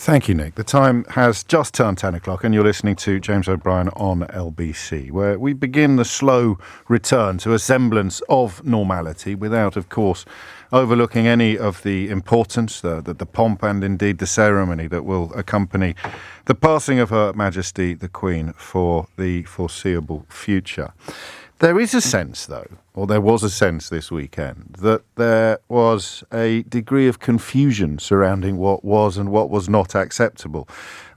Thank you, Nick. The time has just turned 10 o'clock and you're listening to James O'Brien on LBC, where we begin the slow return to a semblance of normality without, of course, overlooking any of the importance, the pomp and indeed the ceremony that will accompany the passing of Her Majesty the Queen for the foreseeable future. There is a sense, though, or there was a sense this weekend, that there was a degree of confusion surrounding what was and what was not acceptable.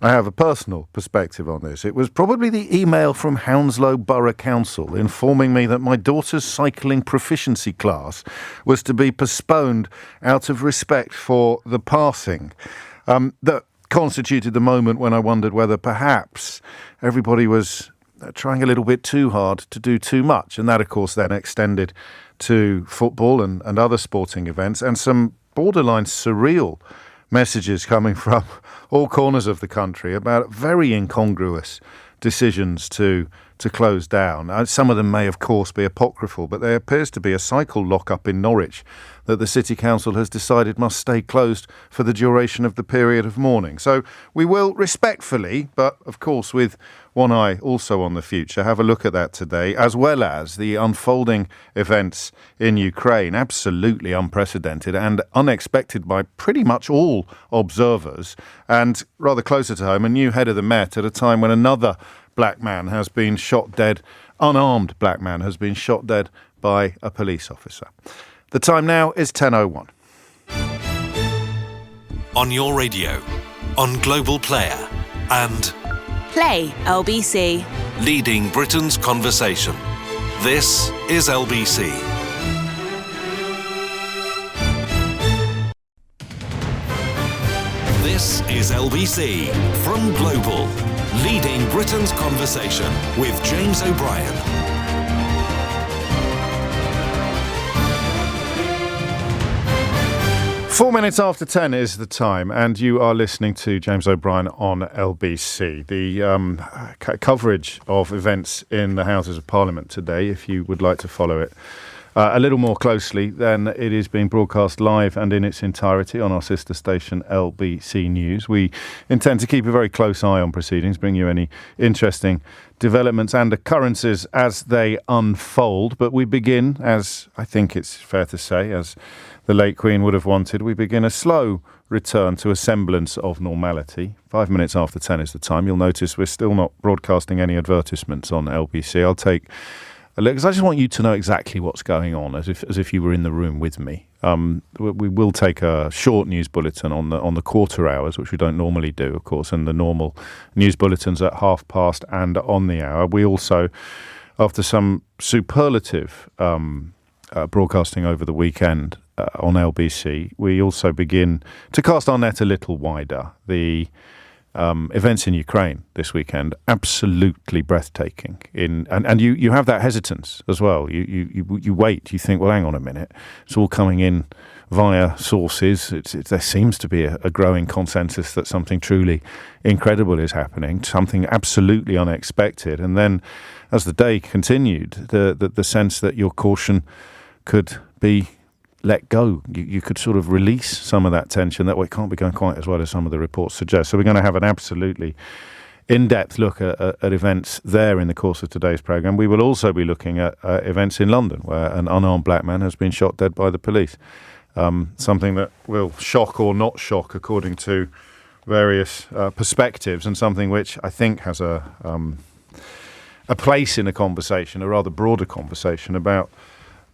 I have a personal perspective on this. It was probably the email from Hounslow Borough Council informing me that my daughter's cycling proficiency class was to be postponed out of respect for the passing. That constituted the moment when I wondered whether perhaps everybody was trying a little bit too hard to do too much. And that, of course, then extended to football and other sporting events, and some borderline surreal messages coming from all corners of the country about very incongruous decisions to close down. Some of them may, of course, be apocryphal, but there appears to be a cycle lock-up in Norwich that the City Council has decided must stay closed for the duration of the period of mourning. So we will respectfully, but of course with one eye also on the future, have a look at that today, as well as the unfolding events in Ukraine, absolutely unprecedented and unexpected by pretty much all observers, and rather closer to home, a new head of the Met at a time when another black man has been shot dead, unarmed black man has been shot dead by a police officer. The time now is 10:01. On your radio, on Global Player, and Play LBC. leading Britain's conversation. This is LBC. This is LBC from Global, leading Britain's conversation with James O'Brien. Four minutes after 10 is the time, and you are listening to James O'Brien on LBC. The coverage of events in the Houses of Parliament today, if you would like to follow it a little more closely, then it is being broadcast live and in its entirety on our sister station LBC News. We intend to keep a very close eye on proceedings, bring you any interesting developments and occurrences as they unfold. But we begin, as I think it's fair to say, as the late Queen would have wanted, we begin a slow return to a semblance of normality. 5 minutes after 10 is the time. You'll notice we're still not broadcasting any advertisements on LBC. I'll take a look, because I just want you to know exactly what's going on, as if you were in the room with me. We will take a short news bulletin on the quarter hours, which we don't normally do, of course, and the normal news bulletins at past and on the hour. We also, after some superlative broadcasting over the weekend on LBC, we also begin to cast our net a little wider. The events in Ukraine this weekend, absolutely breathtaking. And you have that hesitance as well. You wait. You think, well, hang on a minute. It's all coming in via sources. There seems to be a growing consensus that something truly incredible is happening, something absolutely unexpected. And then, as the day continued, the sense that your caution could be let go. You could sort of release some of that tension that it can't be going quite as well as some of the reports suggest. So we're going to have an absolutely in-depth look at events there in the course of today's programme. We will also be looking at events in London where an unarmed black man has been shot dead by the police. Something that will shock or not shock according to various perspectives, and something which I think has a place in a conversation, a rather broader conversation about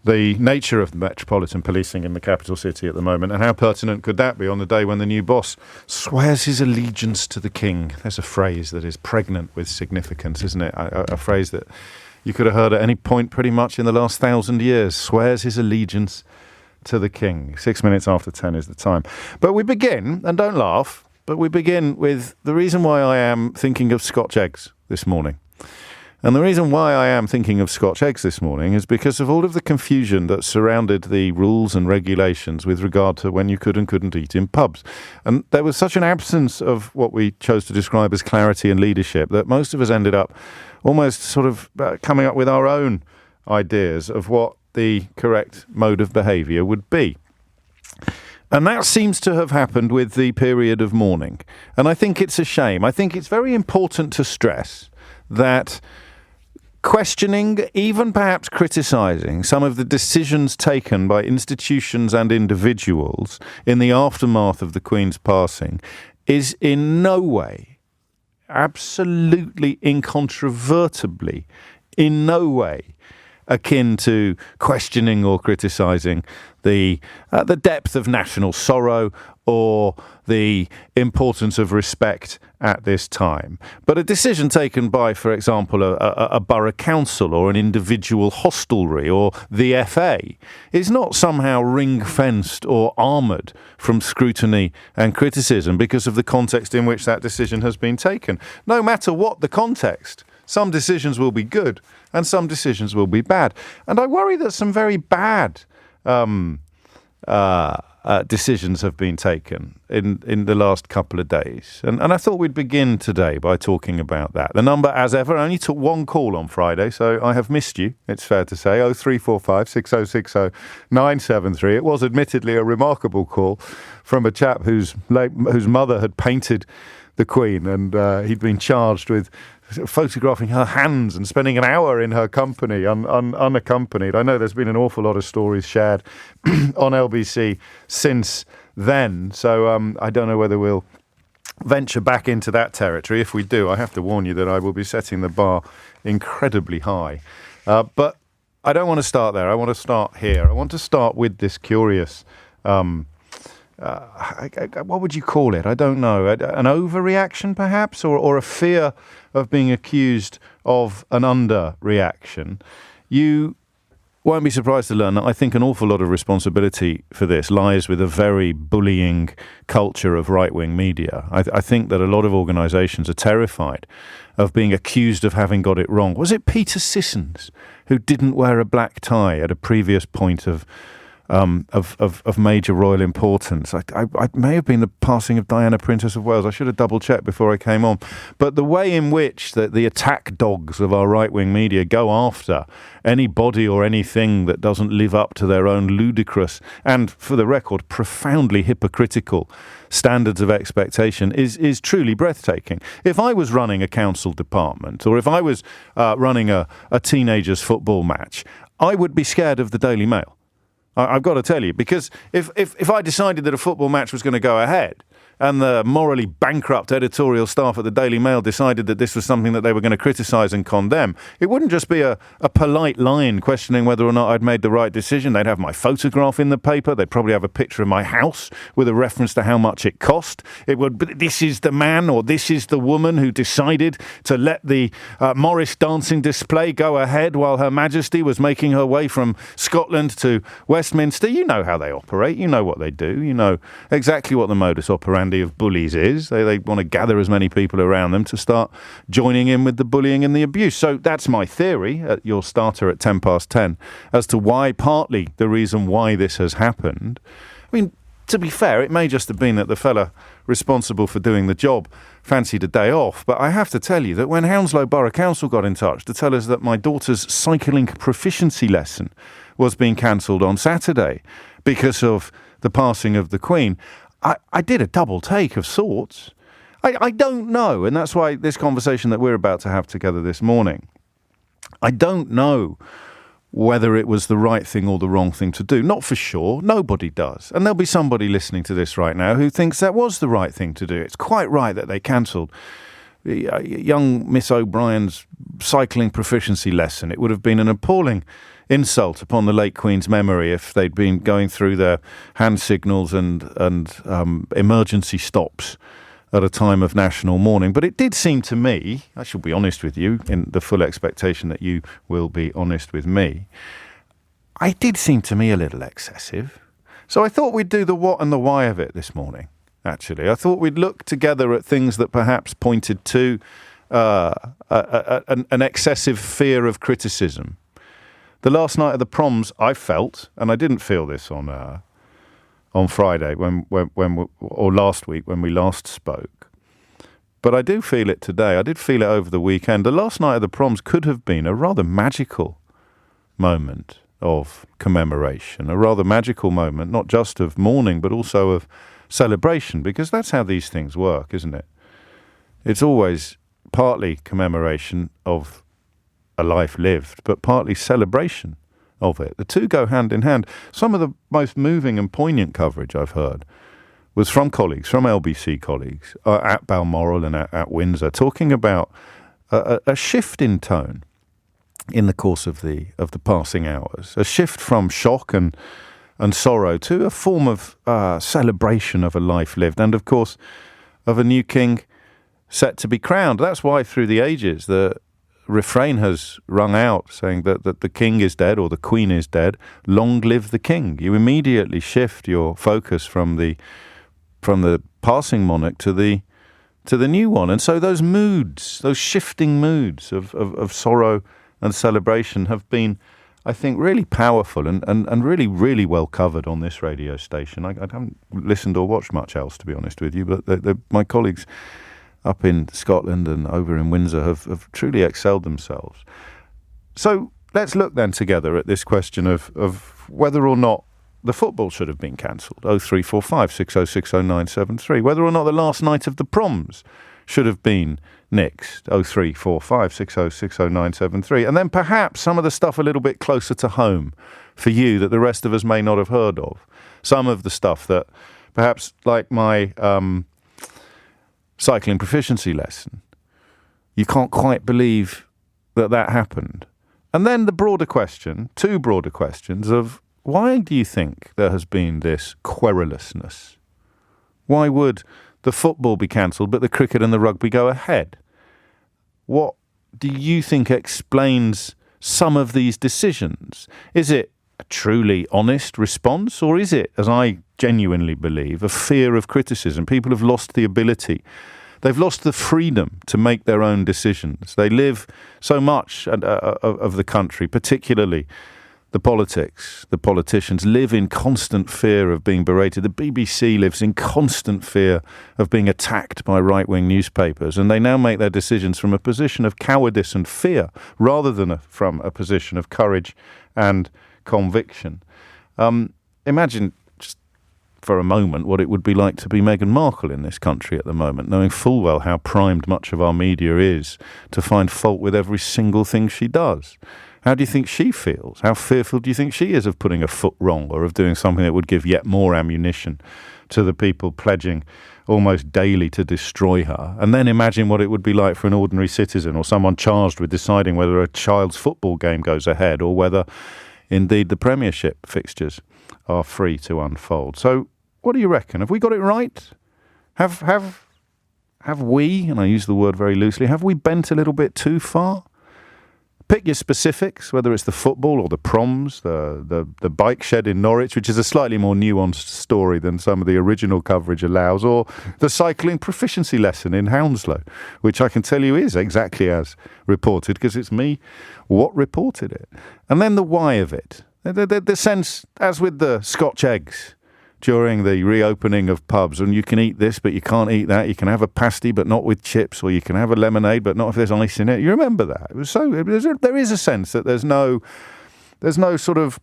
the nature of the metropolitan policing in the capital city at the moment, and how pertinent could that be on the day when the new boss swears his allegiance to the king. There's a phrase that is pregnant with significance, isn't it? A phrase that you could have heard at any point pretty much in the last 1,000 years. Swears his allegiance to the king. 6 minutes after 10 is the time. But we begin, and don't laugh, but we begin with the reason why I am thinking of Scotch eggs this morning. And the reason why I am thinking of Scotch eggs this morning is because of all of the confusion that surrounded the rules and regulations with regard to when you could and couldn't eat in pubs. And there was such an absence of what we chose to describe as clarity and leadership that most of us ended up almost sort of coming up with our own ideas of what the correct mode of behaviour would be. And that seems to have happened with the period of mourning. And I think it's a shame. I think it's very important to stress that questioning, even perhaps criticising some of the decisions taken by institutions and individuals in the aftermath of the Queen's passing is in no way, absolutely incontrovertibly, in no way akin to questioning or criticising the depth of national sorrow or the importance of respect at this time. But a decision taken by, for example, a borough council or an individual hostelry or the FA is not somehow ring-fenced or armoured from scrutiny and criticism because of the context in which that decision has been taken. No matter what the context, some decisions will be good and some decisions will be bad. And I worry that some very bad decisions have been taken in the last couple of days. And I thought we'd begin today by talking about that. The number, as ever, only took one call on Friday, so I have missed you, it's fair to say. 0345 6060 973. It was admittedly a remarkable call from a chap whose mother had painted the Queen, and he'd been charged with photographing her hands and spending an hour in her company unaccompanied. I know there's been an awful lot of stories shared on LBC since then, so I don't know whether we'll venture back into that territory. If we do, I have to warn you that I will be setting the bar incredibly high. But I don't want to start there. I want to start here. I want to start with this curious what would you call it? I don't know. An overreaction, perhaps, or a fear of being accused of an underreaction. You won't be surprised to learn that I think an awful lot of responsibility for this lies with a very bullying culture of right-wing media. I think that a lot of organisations are terrified of being accused of having got it wrong. Was it Peter Sissons who didn't wear a black tie at a previous point of major royal importance? I may have been the passing of Diana, Princess of Wales. I should have double-checked before I came on. But the way in which the attack dogs of our right-wing media go after anybody or anything that doesn't live up to their own ludicrous and, for the record, profoundly hypocritical standards of expectation is truly breathtaking. If I was running a council department or if I was running a teenagers' football match, I would be scared of the Daily Mail. I've got to tell you, because if I decided that a football match was going to go ahead and the morally bankrupt editorial staff at the Daily Mail decided that this was something that they were going to criticise and condemn, it wouldn't just be a polite line questioning whether or not I'd made the right decision. They'd have my photograph in the paper. They'd probably have a picture of my house with a reference to how much it cost. It would, this is the man or this is the woman who decided to let the Morris dancing display go ahead while Her Majesty was making her way from Scotland to Westminster. You know how they operate. You know what they do. You know exactly what the modus operandi of bullies is. They want to gather as many people around them to start joining in with the bullying and the abuse. So that's my theory at your starter at 10 as to why, partly the reason why this has happened. I mean, to be fair, it may just have been that the fella responsible for doing the job fancied a day off, but I have to tell you that when Hounslow Borough Council got in touch to tell us that my daughter's cycling proficiency lesson was being cancelled on Saturday because of the passing of the Queen, I did a double take of sorts. I don't know, and that's why this conversation that we're about to have together this morning, I don't know whether it was the right thing or the wrong thing to do. Not for sure. Nobody does. And there'll be somebody listening to this right now who thinks that was the right thing to do. It's quite right that they cancelled young Miss O'Brien's cycling proficiency lesson. It would have been an appalling insult upon the late Queen's memory if they'd been going through their hand signals and emergency stops at a time of national mourning. But it did seem to me, I shall be honest with you, in the full expectation that you will be honest with me, it did seem to me a little excessive. So I thought we'd do the what and the why of it this morning, actually. I thought we'd look together at things that perhaps pointed to an excessive fear of criticism. The last night of the proms, I felt, and I didn't feel this on Friday or last week when we last spoke, but I do feel it today. I did feel it over the weekend. The last night of the proms could have been a rather magical moment of commemoration, a rather magical moment, not just of mourning, but also of celebration, because that's how these things work, isn't it? It's always partly commemoration of a life lived, but partly celebration of it. The two go hand in hand. Some of the most moving and poignant coverage I've heard was from colleagues, from LBC colleagues at Balmoral and at Windsor, talking about a shift in tone in the course of the passing hours, a shift from shock and sorrow to a form of celebration of a life lived, and of course of a new king set to be crowned. That's why through the ages the refrain has rung out saying that the king is dead or the queen is dead, long live the king. You immediately shift your focus from the passing monarch to the new one. And so those moods, those shifting moods of sorrow and celebration have been, I think, really powerful and really, really well covered on this radio station. I haven't listened or watched much else, to be honest with you, but my colleagues up in Scotland and over in Windsor have truly excelled themselves. So let's look then together at this question of whether or not the football should have been cancelled. 0345 6060 973. Whether or not the last night of the proms should have been nixed. 0345 6060 973. And then perhaps some of the stuff a little bit closer to home for you that the rest of us may not have heard of. Some of the stuff that perhaps, like my cycling proficiency lesson, you can't quite believe that happened. And then the broader question, two broader questions of why do you think there has been this querulousness? Why would the football be cancelled but the cricket and the rugby go ahead? What do you think explains some of these decisions? Is it a truly honest response, or is it, as I genuinely believe, a fear of criticism? People have lost the ability. They've lost the freedom to make their own decisions. They live so much of the country, particularly the politicians, live in constant fear of being berated. The BBC lives in constant fear of being attacked by right-wing newspapers, and they now make their decisions from a position of cowardice and fear rather than from a position of courage and conviction. Imagine just for a moment what it would be like to be Meghan Markle in this country at the moment, knowing full well how primed much of our media is to find fault with every single thing she does. How do you think she feels? How fearful do you think she is of putting a foot wrong or of doing something that would give yet more ammunition to the people pledging almost daily to destroy her? And then imagine what it would be like for an ordinary citizen or someone charged with deciding whether a child's football game goes ahead or whether indeed the Premiership fixtures are free to unfold. So what do you reckon? Have we got it right? Have we, and I use the word very loosely, have we bent a little bit too far? Pick your specifics, whether it's the football or the proms, the bike shed in Norwich, which is a slightly more nuanced story than some of the original coverage allows, or the cycling proficiency lesson in Hounslow, which I can tell you is exactly as reported because it's me what reported it. And then the why of it. The sense, as with the Scotch eggs during the reopening of pubs, and you can eat this but you can't eat that, you can have a pasty but not with chips, or you can have a lemonade but not if there's ice in it. You remember that? There is a sense that there's no sort of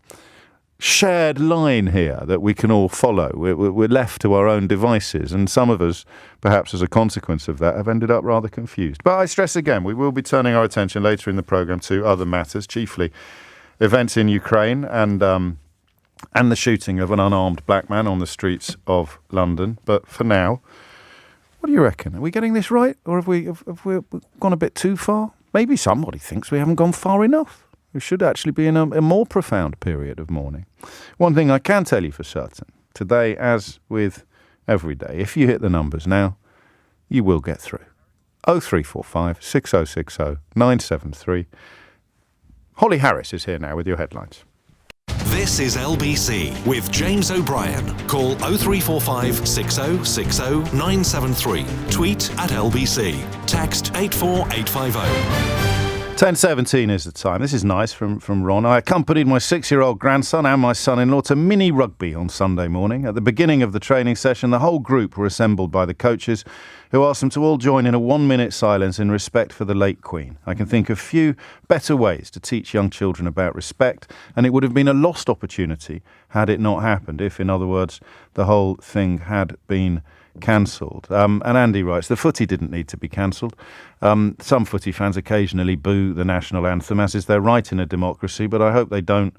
shared line here that we can all follow. We're left to our own devices, and some of us, perhaps as a consequence of that, have ended up rather confused. But I stress again, we will be turning our attention later in the programme to other matters, chiefly events in Ukraine and the shooting of an unarmed black man on the streets of London. But for now, what do you reckon? Are we getting this right, or have we gone a bit too far? Maybe somebody thinks we haven't gone far enough. We should actually be in a more profound period of mourning. One thing I can tell you for certain, today, as with every day, if you hit the numbers now, you will get through. 0345 6060 973. Holly Harris is here now with your headlines. This is LBC with James O'Brien. Call 0345 6060 973. Tweet at LBC. Text 84850. 10:17 is the time. This is nice from Ron. I accompanied my 6-year-old grandson and my son-in-law to mini rugby on Sunday morning. At the beginning of the training session, the whole group were assembled by the coaches, who asked them to all join in a 1-minute silence in respect for the late Queen. I can think of few better ways to teach young children about respect, and it would have been a lost opportunity had it not happened, if, in other words, the whole thing had been cancelled. And Andy writes, the footy didn't need to be cancelled. Some footy fans occasionally boo the national anthem, as is their right in a democracy, but I hope they don't.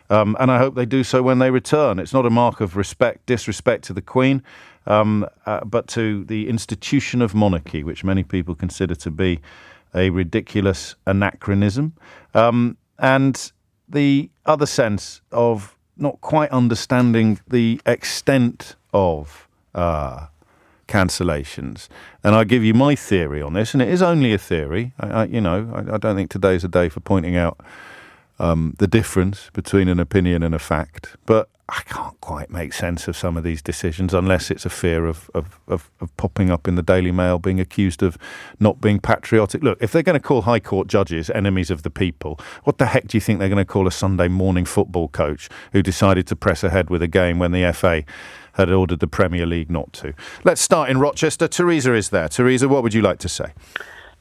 And I hope they do so when they return. It's not a mark of disrespect to the Queen, but to the institution of monarchy, which many people consider to be a ridiculous anachronism. And the other sense of not quite understanding the extent of cancellations. And I give you my theory on this, and it is only a theory. I don't think today's a day for pointing out the difference between an opinion and a fact. But I can't quite make sense of some of these decisions unless it's a fear of popping up in the Daily Mail, being accused of not being patriotic. Look, if they're going to call High Court judges enemies of the people, what the heck do you think they're going to call a Sunday morning football coach who decided to press ahead with a game when the FA had ordered the Premier League not to? Let's start in Rochester. Teresa is there. Teresa, what would you like to say?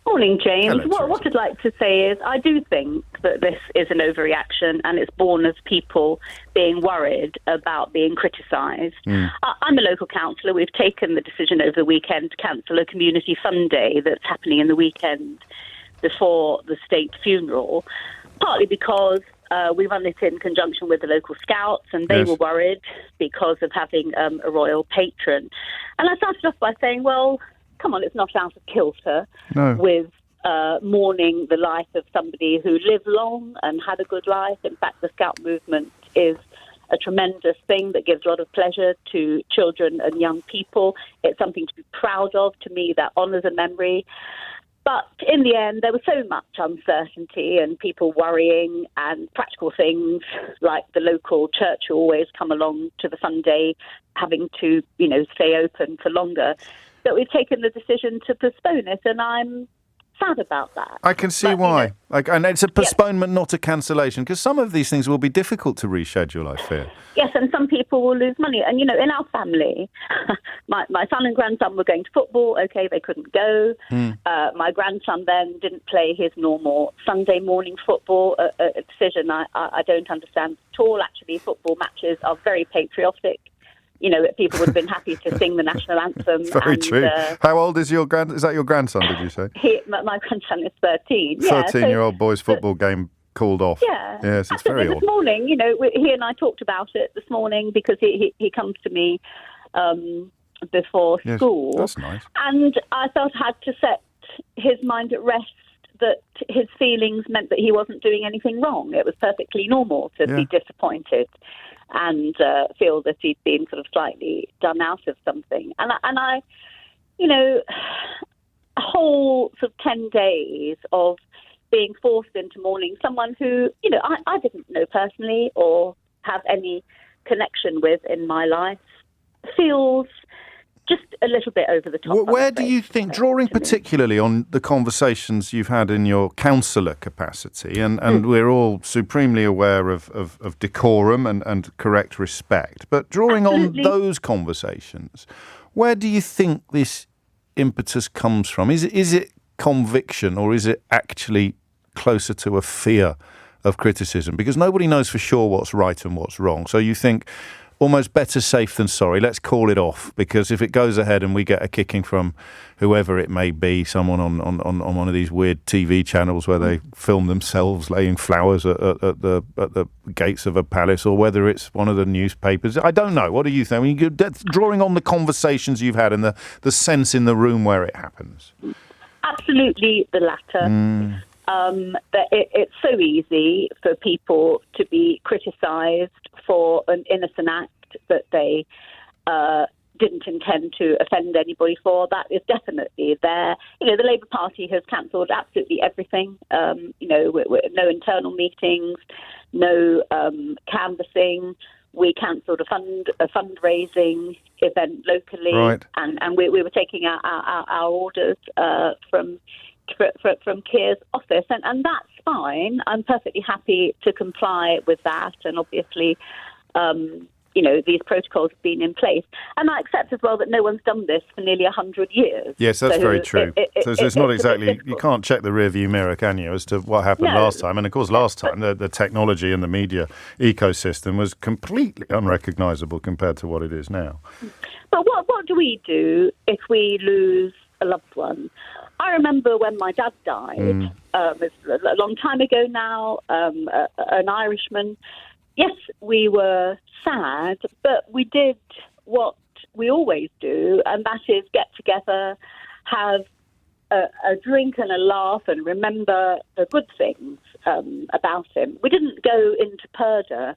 Morning, James. Hello, What I'd like to say is I do think that this is an overreaction and it's born of people being worried about being criticised. I'm a local councillor. We've taken the decision over the weekend to cancel a community fun day that's happening in the weekend before the state funeral, partly because we run it in conjunction with the local scouts, and they were worried because of having a royal patron. And I started off by saying, well, come on, it's not out of kilter with mourning the life of somebody who lived long and had a good life. In fact, the Scout movement is a tremendous thing that gives a lot of pleasure to children and young people. It's something to be proud of. To me, that honours a memory. But in the end, there was so much uncertainty and people worrying, and practical things like the local church who always come along to the fun day having to, stay open for longer, that we've taken the decision to postpone it, and I'm sad about that. I can see why. And it's a postponement, not a cancellation, because some of these things will be difficult to reschedule, I fear. Yes, and some people will lose money. And, in our family, my son and grandson were going to football. OK, they couldn't go. My grandson then didn't play his normal Sunday morning football, a decision I don't understand at all. Actually, football matches are very patriotic. People would have been happy to sing the national anthem. Very true. How old is your is that your grandson, did you say? My grandson is 13. 13-year-old boy's football game called off. Yeah. Yes, it's very odd. This morning, he and I talked about it this morning because he comes to me before school. That's nice. And I felt I had to set his mind at rest that his feelings meant that he wasn't doing anything wrong. It was perfectly normal to be disappointed and feel that he'd been sort of slightly done out of something. And I a whole sort of 10 days of being forced into mourning someone who, I didn't know personally or have any connection with in my life feels just a little bit over the top. Where do you think, drawing particularly on the conversations you've had in your councillor capacity, and we're all supremely aware of decorum and correct respect, but drawing on those conversations, where do you think this impetus comes from? Is it conviction, or is it actually closer to a fear of criticism? Because nobody knows for sure what's right and what's wrong. So you think, almost better safe than sorry. Let's call it off, because if it goes ahead and we get a kicking from whoever it may be, someone on one of these weird TV channels where they film themselves laying flowers at the gates of a palace, or whether it's one of the newspapers, I don't know. What do you think? I mean, drawing on the conversations you've had and the sense in the room where it happens. Absolutely the latter. That it's so easy for people to be criticised for an innocent act that they didn't intend to offend anybody for. That is definitely there. The Labour Party has cancelled absolutely everything. No internal meetings, no canvassing. We cancelled a fundraising event locally, right. and we were taking our orders from from Keir's office, and that's fine. I'm perfectly happy to comply with that, and obviously, these protocols have been in place. And I accept as well that no one's done this for nearly 100 years. Yes, that's very true. So it's not exactly, you can't check the rearview mirror, can you, as to what happened last time? And of course, last time, the technology and the media ecosystem was completely unrecognisable compared to what it is now. But what do we do if we lose a loved one? I remember when my dad died, it's a long time ago now, an Irishman. Yes, we were sad, but we did what we always do, and that is get together, have a drink and a laugh, and remember the good things about him. We didn't go into purdah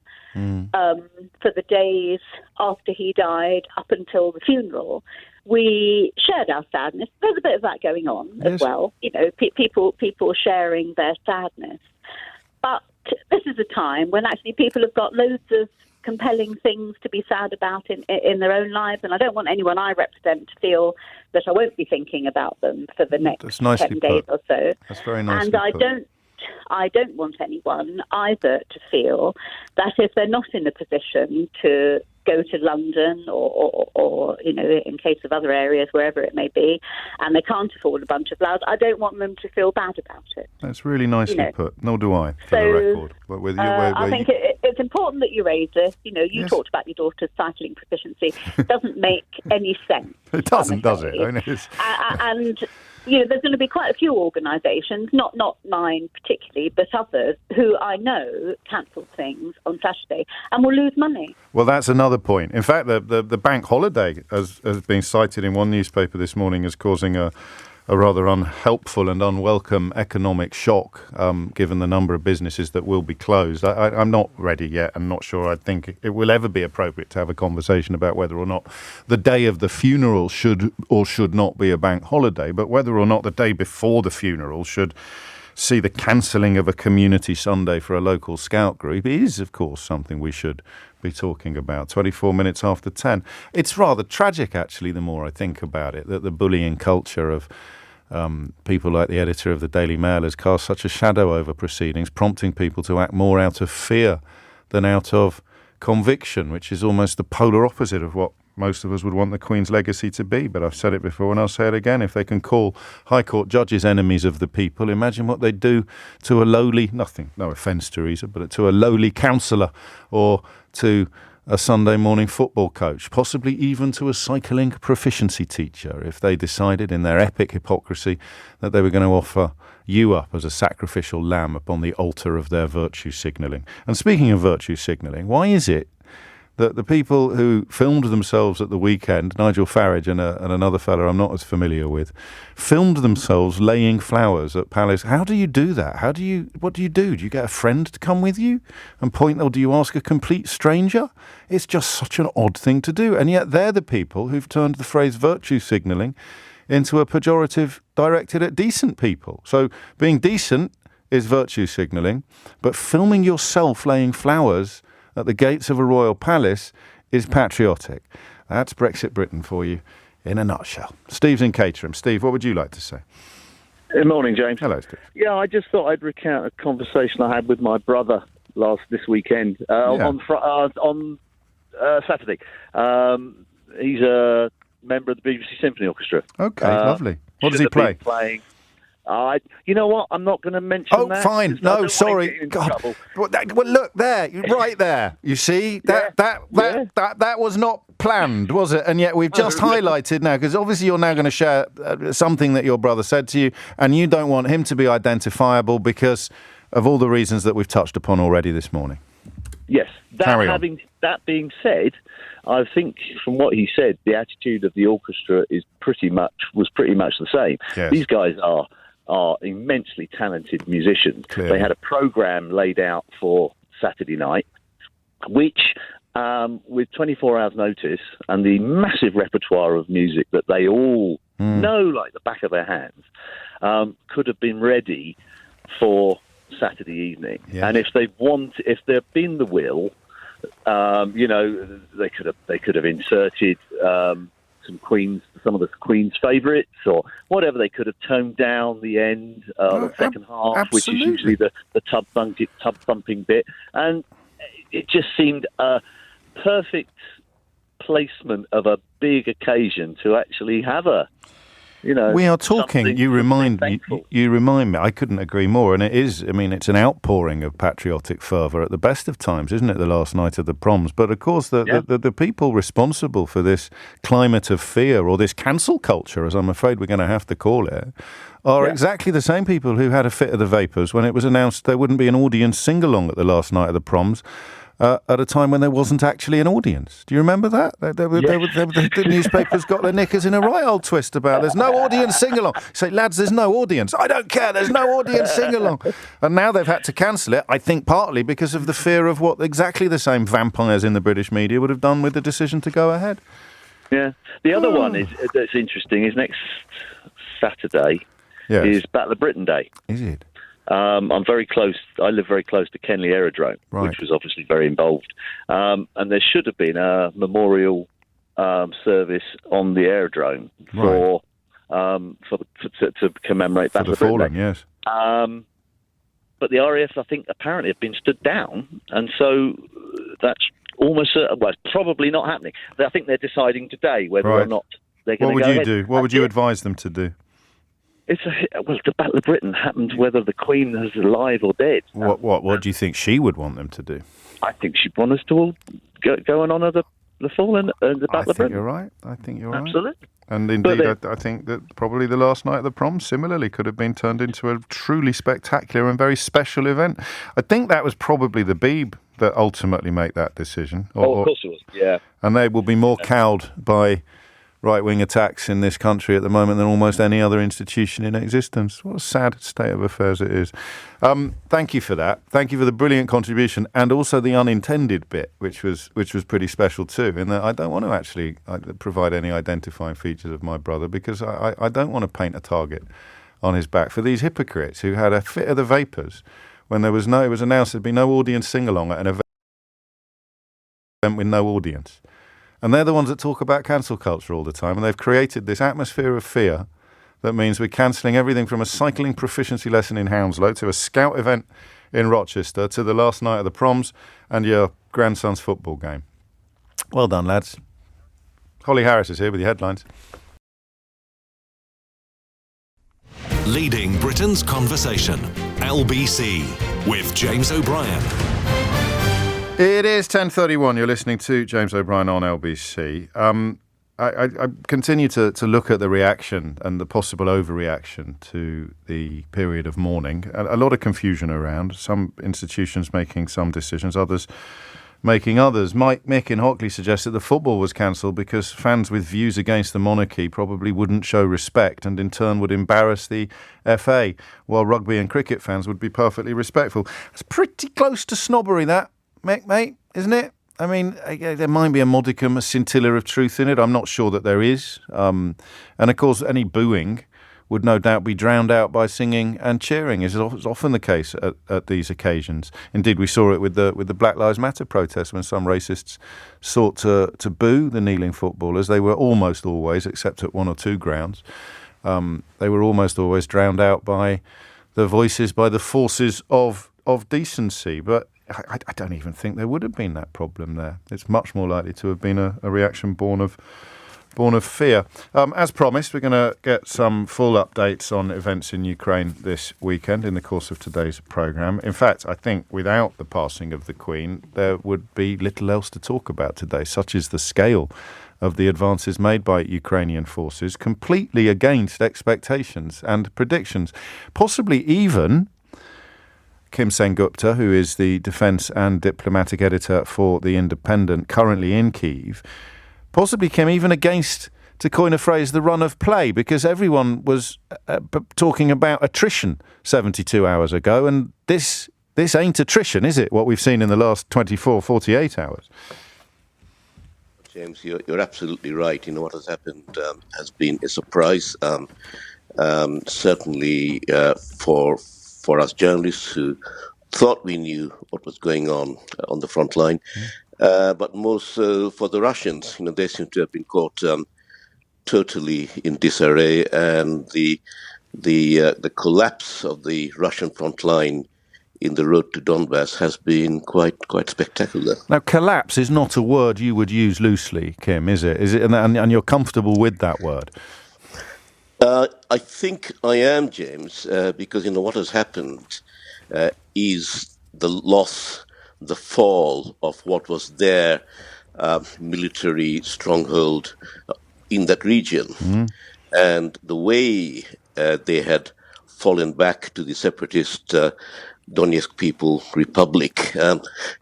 for the days after he died up until the funeral. We shared our sadness. There's a bit of that going on as well. People sharing their sadness. But this is a time when actually people have got loads of compelling things to be sad about in their own lives, and I don't want anyone I represent to feel that I won't be thinking about them for the next 10 days or so. That's very nicely put. I don't want anyone either to feel that if they're not in a position to go to London or in case of other areas, wherever it may be, and they can't afford a bunch of flowers, I don't want them to feel bad about it. That's really nicely put. Nor do I, for the record. But I think it's important that you raise this. You talked about your daughter's cycling proficiency. It doesn't make any sense. It doesn't, does it? And there's going to be quite a few organisations, not mine particularly, but others, who I know cancel things on Saturday and will lose money. Well, that's another point. In fact, the bank holiday has been cited in one newspaper this morning as causing a rather unhelpful and unwelcome economic shock, given the number of businesses that will be closed. I'm not ready yet. I'm not sure I think it will ever be appropriate to have a conversation about whether or not the day of the funeral should or should not be a bank holiday, but whether or not the day before the funeral should see the cancelling of a community Sunday for a local scout group is, of course, something we should be talking about. 24 minutes after 10. It's rather tragic, actually, the more I think about it, that the bullying culture of people like the editor of the Daily Mail has cast such a shadow over proceedings, prompting people to act more out of fear than out of conviction, which is almost the polar opposite of what most of us would want the Queen's legacy to be. But I've said it before and I'll say it again. If they can call High Court judges enemies of the people, imagine what they'd do to a lowly, no offence, Teresa, but to a lowly councillor or to a Sunday morning football coach, possibly even to a cycling proficiency teacher, if they decided in their epic hypocrisy that they were going to offer you up as a sacrificial lamb upon the altar of their virtue signalling. And speaking of virtue signalling, why is it that the people who filmed themselves at the weekend, Nigel Farage and another fellow I'm not as familiar with, filmed themselves laying flowers at Palace? How do you do that? What do you do? Do you get a friend to come with you and point, or do you ask a complete stranger? It's just such an odd thing to do. And yet they're the people who've turned the phrase virtue signalling into a pejorative directed at decent people. So being decent is virtue signalling, but filming yourself laying flowers at the gates of a royal palace is patriotic. That's Brexit Britain for you in a nutshell. Steve's in Caterham. Steve, what would you like to say? Good morning, James. Hello, Steve. Yeah, I just thought I'd recount a conversation I had with my brother this weekend on Saturday. He's a member of the BBC Symphony Orchestra. Okay, lovely. What does he play? Playing. You know what? I'm not going to mention that. Oh, fine. No, sorry. God. Well, look there, right there. You see, that was not planned, was it? And yet we've just highlighted now, because obviously you're now going to share something that your brother said to you, and you don't want him to be identifiable because of all the reasons that we've touched upon already this morning. Yes. That being said, I think from what he said, the attitude of the orchestra was pretty much the same. Yes. These guys are immensely talented musicians. Clearly. They had a programme laid out for Saturday night, which, with 24 hours notice and the massive repertoire of music that they all know like the back of their hands, could have been ready for Saturday evening. Yes. And if there'd been the will, they could have inserted some Queen's some of the Queen's favourites or whatever. They could have toned down the end, the second half, which is usually the tub thumping bit. And it just seemed a perfect placement of a big occasion to actually have we are talking. You remind me. I couldn't agree more. And it is. I mean, it's an outpouring of patriotic fervour at the best of times, isn't it? The last night of the proms. But of course, the people responsible for this climate of fear or this cancel culture, as I'm afraid we're going to have to call it, are exactly the same people who had a fit of the vapours when it was announced there wouldn't be an audience sing-along at the last night of the proms. At a time when there wasn't actually an audience. Do you remember that? The newspapers got their knickers in a right old twist about there's no audience sing-along. Say, lads, there's no audience. I don't care, there's no audience sing-along. And now they've had to cancel it, I think partly because of the fear of what exactly the same vampires in the British media would have done with the decision to go ahead. Yeah. The other one that's interesting is next Saturday is Battle of Britain Day. Is it? I'm very close. I live very close to Kenley Aerodrome, which was obviously very involved. And there should have been a memorial service on the aerodrome to commemorate Battle of Britain. Yes. But the RAF, I think, apparently have been stood down, and so that's almost it's probably not happening. I think they're deciding today whether or not they're going to go ahead. What would you do? What would you advise them to do? The Battle of Britain happened whether the Queen is alive or dead. What do you think she would want them to do? I think she'd want us to all go and honour the fallen and the Battle of Britain. I think you're right. Absolutely. And indeed, I think that probably the last night of the prom similarly could have been turned into a truly spectacular and very special event. I think that was probably the Beeb that ultimately made that decision. Of course it was, yeah. And they will be more cowed by right-wing attacks in this country at the moment than almost any other institution in existence. What a sad state of affairs it is. Thank you for that. Thank you for the brilliant contribution and also the unintended bit, which was pretty special too, in that I don't want to actually provide any identifying features of my brother because I don't want to paint a target on his back for these hypocrites who had a fit of the vapours when it was announced there'd be no audience sing-along at an event with no audience. And they're the ones that talk about cancel culture all the time. And they've created this atmosphere of fear that means we're cancelling everything from a cycling proficiency lesson in Hounslow to a scout event in Rochester to the last night of the proms and your grandson's football game. Well done, lads. Holly Harris is here with your headlines. Leading Britain's conversation. LBC with James O'Brien. It is 10:31. You're listening to James O'Brien on LBC. I continue to look at the reaction and the possible overreaction to the period of mourning. A lot of confusion around. Some institutions making some decisions, others making others. Mick in Hockley suggested the football was cancelled because fans with views against the monarchy probably wouldn't show respect and in turn would embarrass the FA, while rugby and cricket fans would be perfectly respectful. It's pretty close to snobbery, that. Mate, isn't it? I mean, there might be a modicum, a scintilla of truth in it. I'm not sure that there is. And of course, any booing would no doubt be drowned out by singing and cheering, as is often the case at these occasions. Indeed, we saw it with the Black Lives Matter protests when some racists sought to boo the kneeling footballers. They were almost always, except at one or two grounds, they were almost always drowned out by the voices, by the forces of decency. But I don't even think there would have been that problem there. It's much more likely to have been a reaction born of fear. As promised, we're going to get some full updates on events in Ukraine this weekend in the course of today's programme. In fact, I think without the passing of the Queen, there would be little else to talk about today, such is the scale of the advances made by Ukrainian forces, completely against expectations and predictions, possibly even Kim Sen-Gupta, who is the defence and diplomatic editor for The Independent, currently in Kyiv, possibly, Kim, even against, to coin a phrase, the run of play, because everyone was talking about attrition 72 hours ago, and this ain't attrition, is it, what we've seen in the last 24, 48 hours? James, you're absolutely right. You know, what has happened has been a surprise, certainly for us journalists who thought we knew what was going on the front line, but most for the Russians. You know, they seem to have been caught totally in disarray, and the collapse of the Russian front line in the road to Donbass has been quite spectacular. Now, collapse is not a word you would use loosely, Kim, is it? Is it? And you're comfortable with that word? I think I am, James, because what has happened is the loss, the fall of what was their military stronghold in that region, and the way they had fallen back to the separatist Donetsk People Republic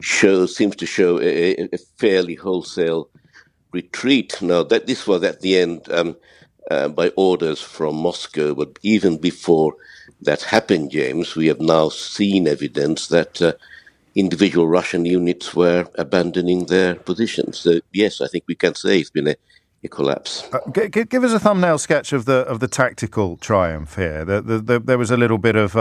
seems to show a fairly wholesale retreat. Now, that this was at the end by orders from Moscow, but even before that happened, James, we have now seen evidence that individual Russian units were abandoning their positions. So, yes, I think we can say it's been a collapse. Give us a thumbnail sketch of the tactical triumph here. There was a little bit of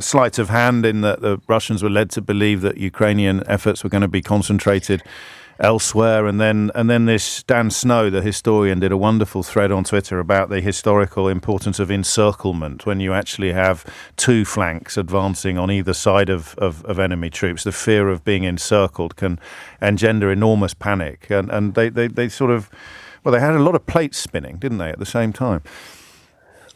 sleight of hand in that the Russians were led to believe that Ukrainian efforts were going to be concentrated elsewhere, and then this Dan Snow, the historian, did a wonderful thread on Twitter about the historical importance of encirclement when you actually have two flanks advancing on either side of enemy troops. The fear of being encircled can engender enormous panic, and they sort of, well, they had a lot of plates spinning, didn't they, at the same time?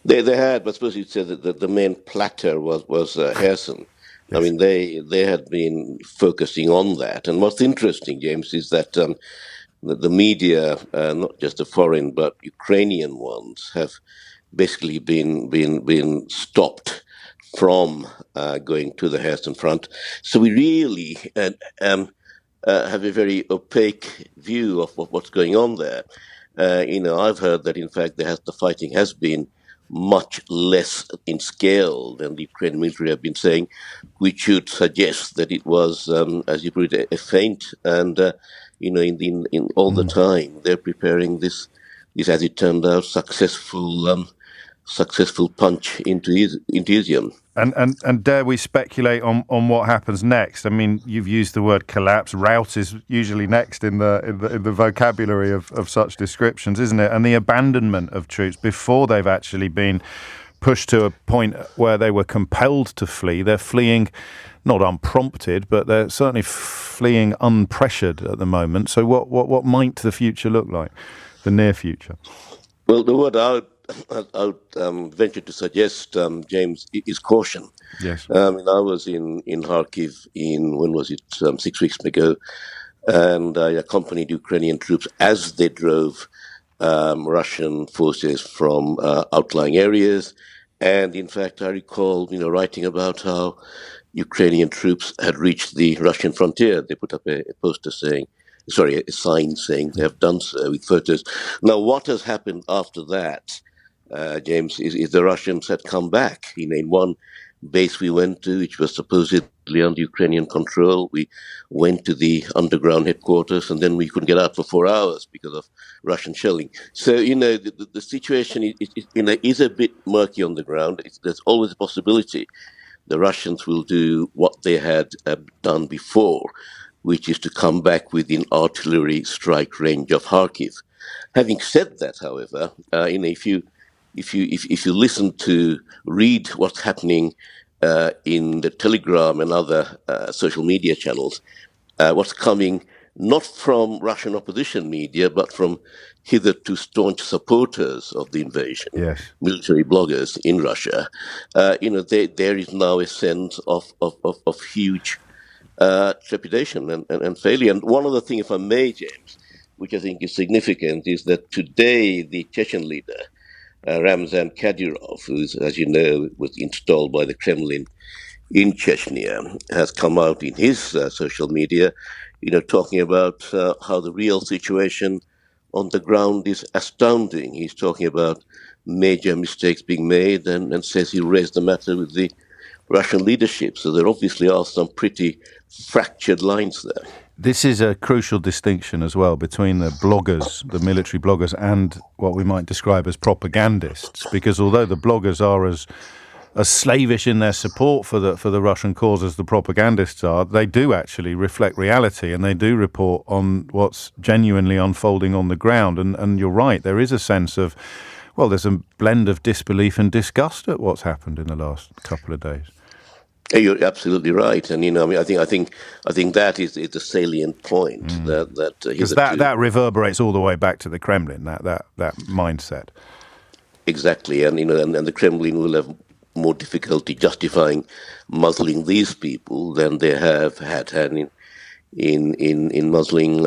They had, but suppose you'd say that the main platter was Kherson. Yes. I mean, they had been focusing on that. And what's interesting, James, is that the media, not just the foreign but Ukrainian ones, have basically been stopped from going to the Kherson front. So we really have a very opaque view of what's going on there. I've heard that, in fact, the fighting has been much less in scale than the Ukrainian military have been saying, which should suggest that it was, as you put it, a feint. And in all the time they're preparing this, as it turned out, successful punch into Izium. And dare we speculate on what happens next? I mean, you've used the word collapse. Rout is usually next in the vocabulary of such descriptions, isn't it? And the abandonment of troops before they've actually been pushed to a point where they were compelled to flee. They're fleeing not unprompted, but they're certainly fleeing unpressured at the moment. So what might the future look like, the near future? Well, the word I would venture to suggest, James, is caution. Yes. I was in Kharkiv when was it, 6 weeks ago, and I accompanied Ukrainian troops as they drove Russian forces from outlying areas. And in fact, I recall, writing about how Ukrainian troops had reached the Russian frontier. They put up a sign saying they have done so with photos. Now, what has happened after that, James, is the Russians had come back. In one base we went to, which was supposedly under Ukrainian control, we went to the underground headquarters, and then we couldn't get out for 4 hours because of Russian shelling. So, the situation is a bit murky on the ground. There's always a possibility the Russians will do what they had done before, which is to come back within artillery strike range of Kharkiv. Having said that, however, if you listen to read what's happening in the Telegram and other social media channels, what's coming not from Russian opposition media, but from hitherto staunch supporters of the invasion, yes, military bloggers in Russia, there is now a sense of huge trepidation and failure. And one other thing, if I may, James, which I think is significant, is that today the Chechen leader, Ramzan Kadyrov, who, as you know, was installed by the Kremlin in Chechnya, has come out in his social media, talking about how the real situation on the ground is astounding. He's talking about major mistakes being made and says he'll raise the matter with the Russian leadership. So there obviously are some pretty fractured lines there. This is a crucial distinction as well between the bloggers, the military bloggers, and what we might describe as propagandists, because although the bloggers are as as slavish in their support for the Russian cause as the propagandists are, they do actually reflect reality, and they do report on what's genuinely unfolding on the ground. And you're right, there is a sense of, well, there's a blend of disbelief and disgust at what's happened in the last couple of days. Yeah, you're absolutely right, and I think that is the salient point because that reverberates all the way back to the Kremlin. That mindset. Exactly, and and the Kremlin will have more difficulty justifying muzzling these people than they have had in muzzling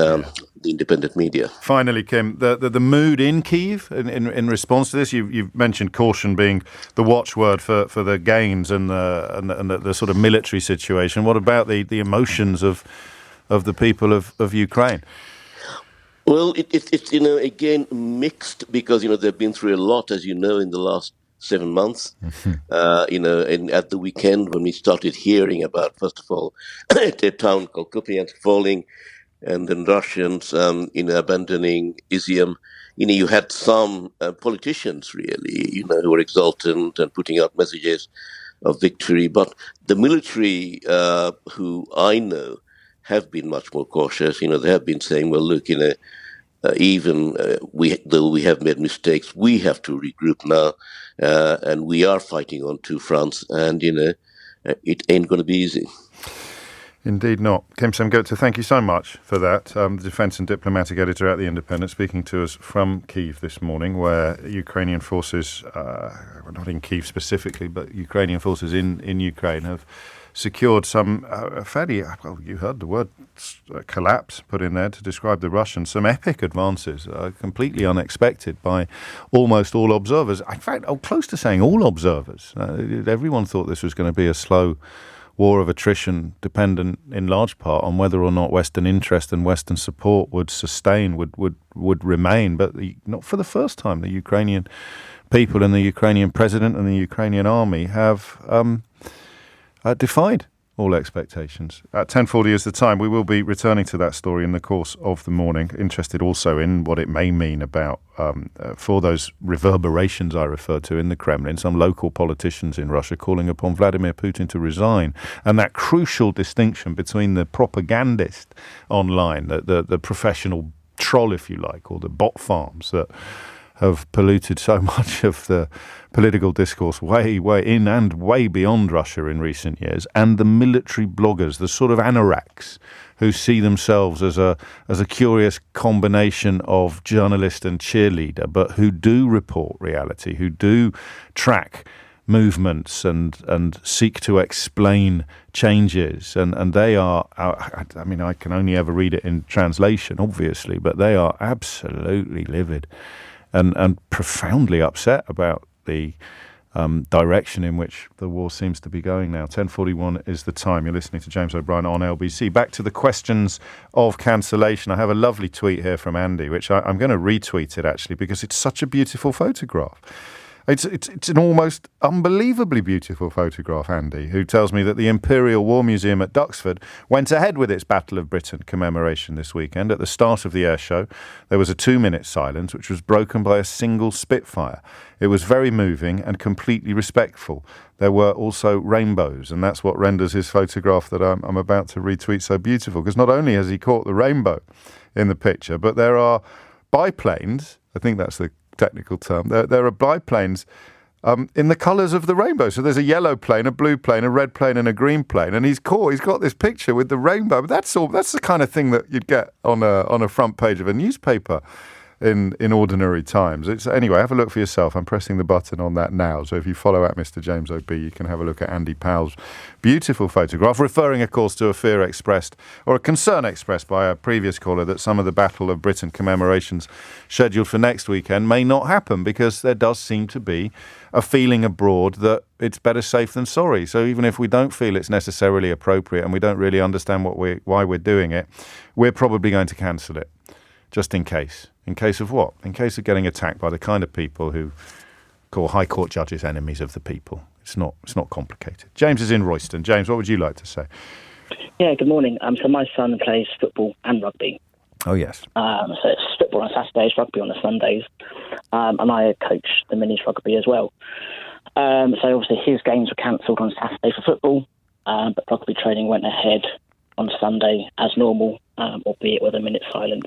the independent media. Finally, Kim, the mood in Kyiv in response to this, you've mentioned caution being the watchword for the gains and the sort of military situation. What about the emotions of the people of Ukraine? Well, it's again mixed, because they've been through a lot, as in the last 7 months. And at the weekend, when we started hearing about, first of all, a town called Kupiansk falling, and then Russians abandoning Izium, you had some politicians really, who were exultant and putting out messages of victory, but the military, who I know, have been much more cautious. They have been saying, well, look, though we have made mistakes, we have to regroup now, and we are fighting on two fronts, and it ain't going to be easy. Indeed not. Kim Semgurta, thank you so much for that. The Defence and Diplomatic Editor at The Independent, speaking to us from Kyiv this morning, where Ukrainian forces, not in Kyiv specifically, but Ukrainian forces in Ukraine have secured some fairly, well, you heard the word collapse put in there to describe the Russians, some epic advances, completely unexpected by almost all observers. In fact, close to saying all observers. Everyone thought this was going to be a slow war of attrition, dependent in large part on whether or not Western interest and Western support would sustain, would remain. But not for the first time, the Ukrainian people and the Ukrainian president and the Ukrainian army have defied all expectations. At 10:40 is the time. We will be returning to that story in the course of the morning. Interested also in what it may mean about, for those reverberations I referred to in the Kremlin, some local politicians in Russia calling upon Vladimir Putin to resign, and that crucial distinction between the propagandist online, the professional troll, if you like, or the bot farms that have polluted so much of the political discourse way in and way beyond Russia in recent years, and the military bloggers, the sort of anoraks who see themselves as a curious combination of journalist and cheerleader, but who do report reality, who do track movements and seek to explain changes. And they are, I mean, I can only ever read it in translation, obviously, but they are absolutely livid and profoundly upset about the direction in which the war seems to be going now. 10:41 is the time. You're listening to James O'Brien on LBC. Back to the questions of cancellation. I have a lovely tweet here from Andy, which I'm going to retweet it actually because it's such a beautiful photograph. It's an almost unbelievably beautiful photograph, Andy, who tells me that the Imperial War Museum at Duxford went ahead with its Battle of Britain commemoration this weekend. At the start of the air show, there was a 2-minute silence, which was broken by a single Spitfire. It was very moving and completely respectful. There were also rainbows, and that's what renders his photograph that I'm about to retweet so beautiful, because not only has he caught the rainbow in the picture, but there are biplanes, I think that's the technical term. There are biplanes in the colours of the rainbow. So there's a yellow plane, a blue plane, a red plane, and a green plane. And he's got this picture with the rainbow. But that's the kind of thing that you'd get on a front page of a newspaper in ordinary times. Anyway, have a look for yourself. I'm pressing the button on that now. So if you follow at Mr. James O.B., you can have a look at Andy Powell's beautiful photograph, referring, of course, to a fear expressed or a concern expressed by a previous caller that some of the Battle of Britain commemorations scheduled for next weekend may not happen because there does seem to be a feeling abroad that it's better safe than sorry. So even if we don't feel it's necessarily appropriate and we don't really understand why we're doing it, we're probably going to cancel it, just in case. In case of what? In case of getting attacked by the kind of people who call High Court judges enemies of the people. It's not complicated. James is in Royston. James, what would you like to say? Yeah, good morning. So my son plays football and rugby. Oh, yes. So it's football on Saturdays, rugby on the Sundays. And I coach the minis rugby as well. So obviously his games were cancelled on Saturday for football, but rugby training went ahead on Sunday as normal, albeit with a minute's silence.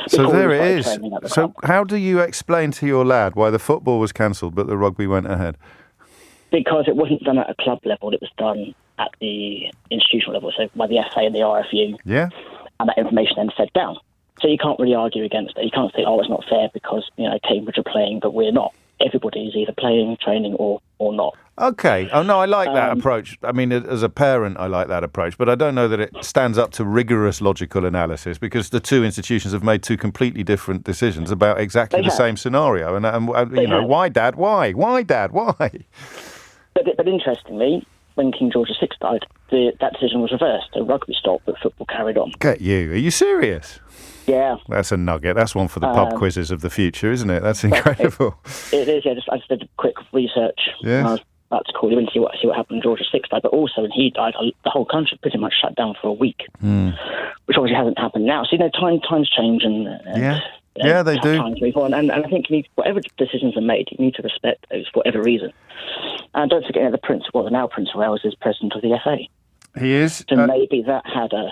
So before there we it started is. training at the So club. how do you explain to your lad why the football was cancelled but the rugby went ahead? Because it wasn't done at a club level, it was done at the institutional level, so by the FA and the RFU, Yeah? and that information then fed down. So you can't really argue against it. You can't say, it's not fair because, Cambridge are playing, but we're not. Everybody is either playing, training, or not. Okay. Oh, no, I like that approach. I mean, as a parent, I like that approach, but I don't know that it stands up to rigorous logical analysis because the two institutions have made two completely different decisions about exactly the same scenario. And why, Dad? Why? Why, Dad? Why? But interestingly, when King George VI died, that decision was reversed. So rugby stopped, but football carried on. Get you. Are you serious? Yeah. That's a nugget. That's one for the pub quizzes of the future, isn't it? That's incredible. It is, yeah. I just did quick research. Yes. I was about to call you and see what happened when George VI died. But also, when he died, the whole country pretty much shut down for a week, which obviously hasn't happened now. So, times change and yeah, they do. Times move on. And I think whatever decisions are made, you need to respect those for whatever reason. And don't forget the Prince of Wales is president of the FA. He is. So maybe that had a...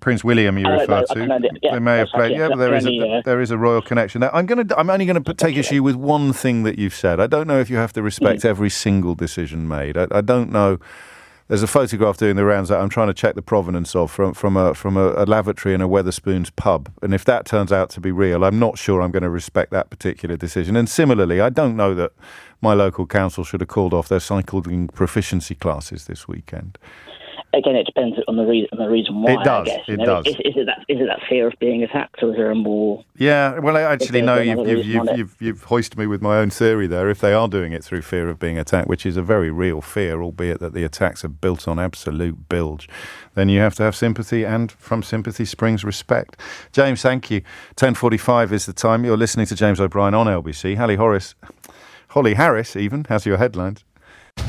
Prince William, you refer to. They may have played. Yeah, but there is a royal connection there. I'm only going to take issue with one thing that you've said. I don't know if you have to respect every single decision made. I don't know. There's a photograph doing the rounds that I'm trying to check the provenance of from a lavatory in a Wetherspoons pub, and if that turns out to be real, I'm not sure I'm going to respect that particular decision. And similarly, I don't know that my local council should have called off their cycling proficiency classes this weekend. Again, it depends on the reason why. It does. I guess. It does. Is it that fear of being attacked, or is there a more? Yeah. Well, I actually know you've hoisted me with my own theory there. If they are doing it through fear of being attacked, which is a very real fear, albeit that the attacks are built on absolute bilge, then you have to have sympathy, and from sympathy springs respect. James, thank you. 10:45 is the time. You're listening to James O'Brien on LBC. Holly Harris, even has your headlines.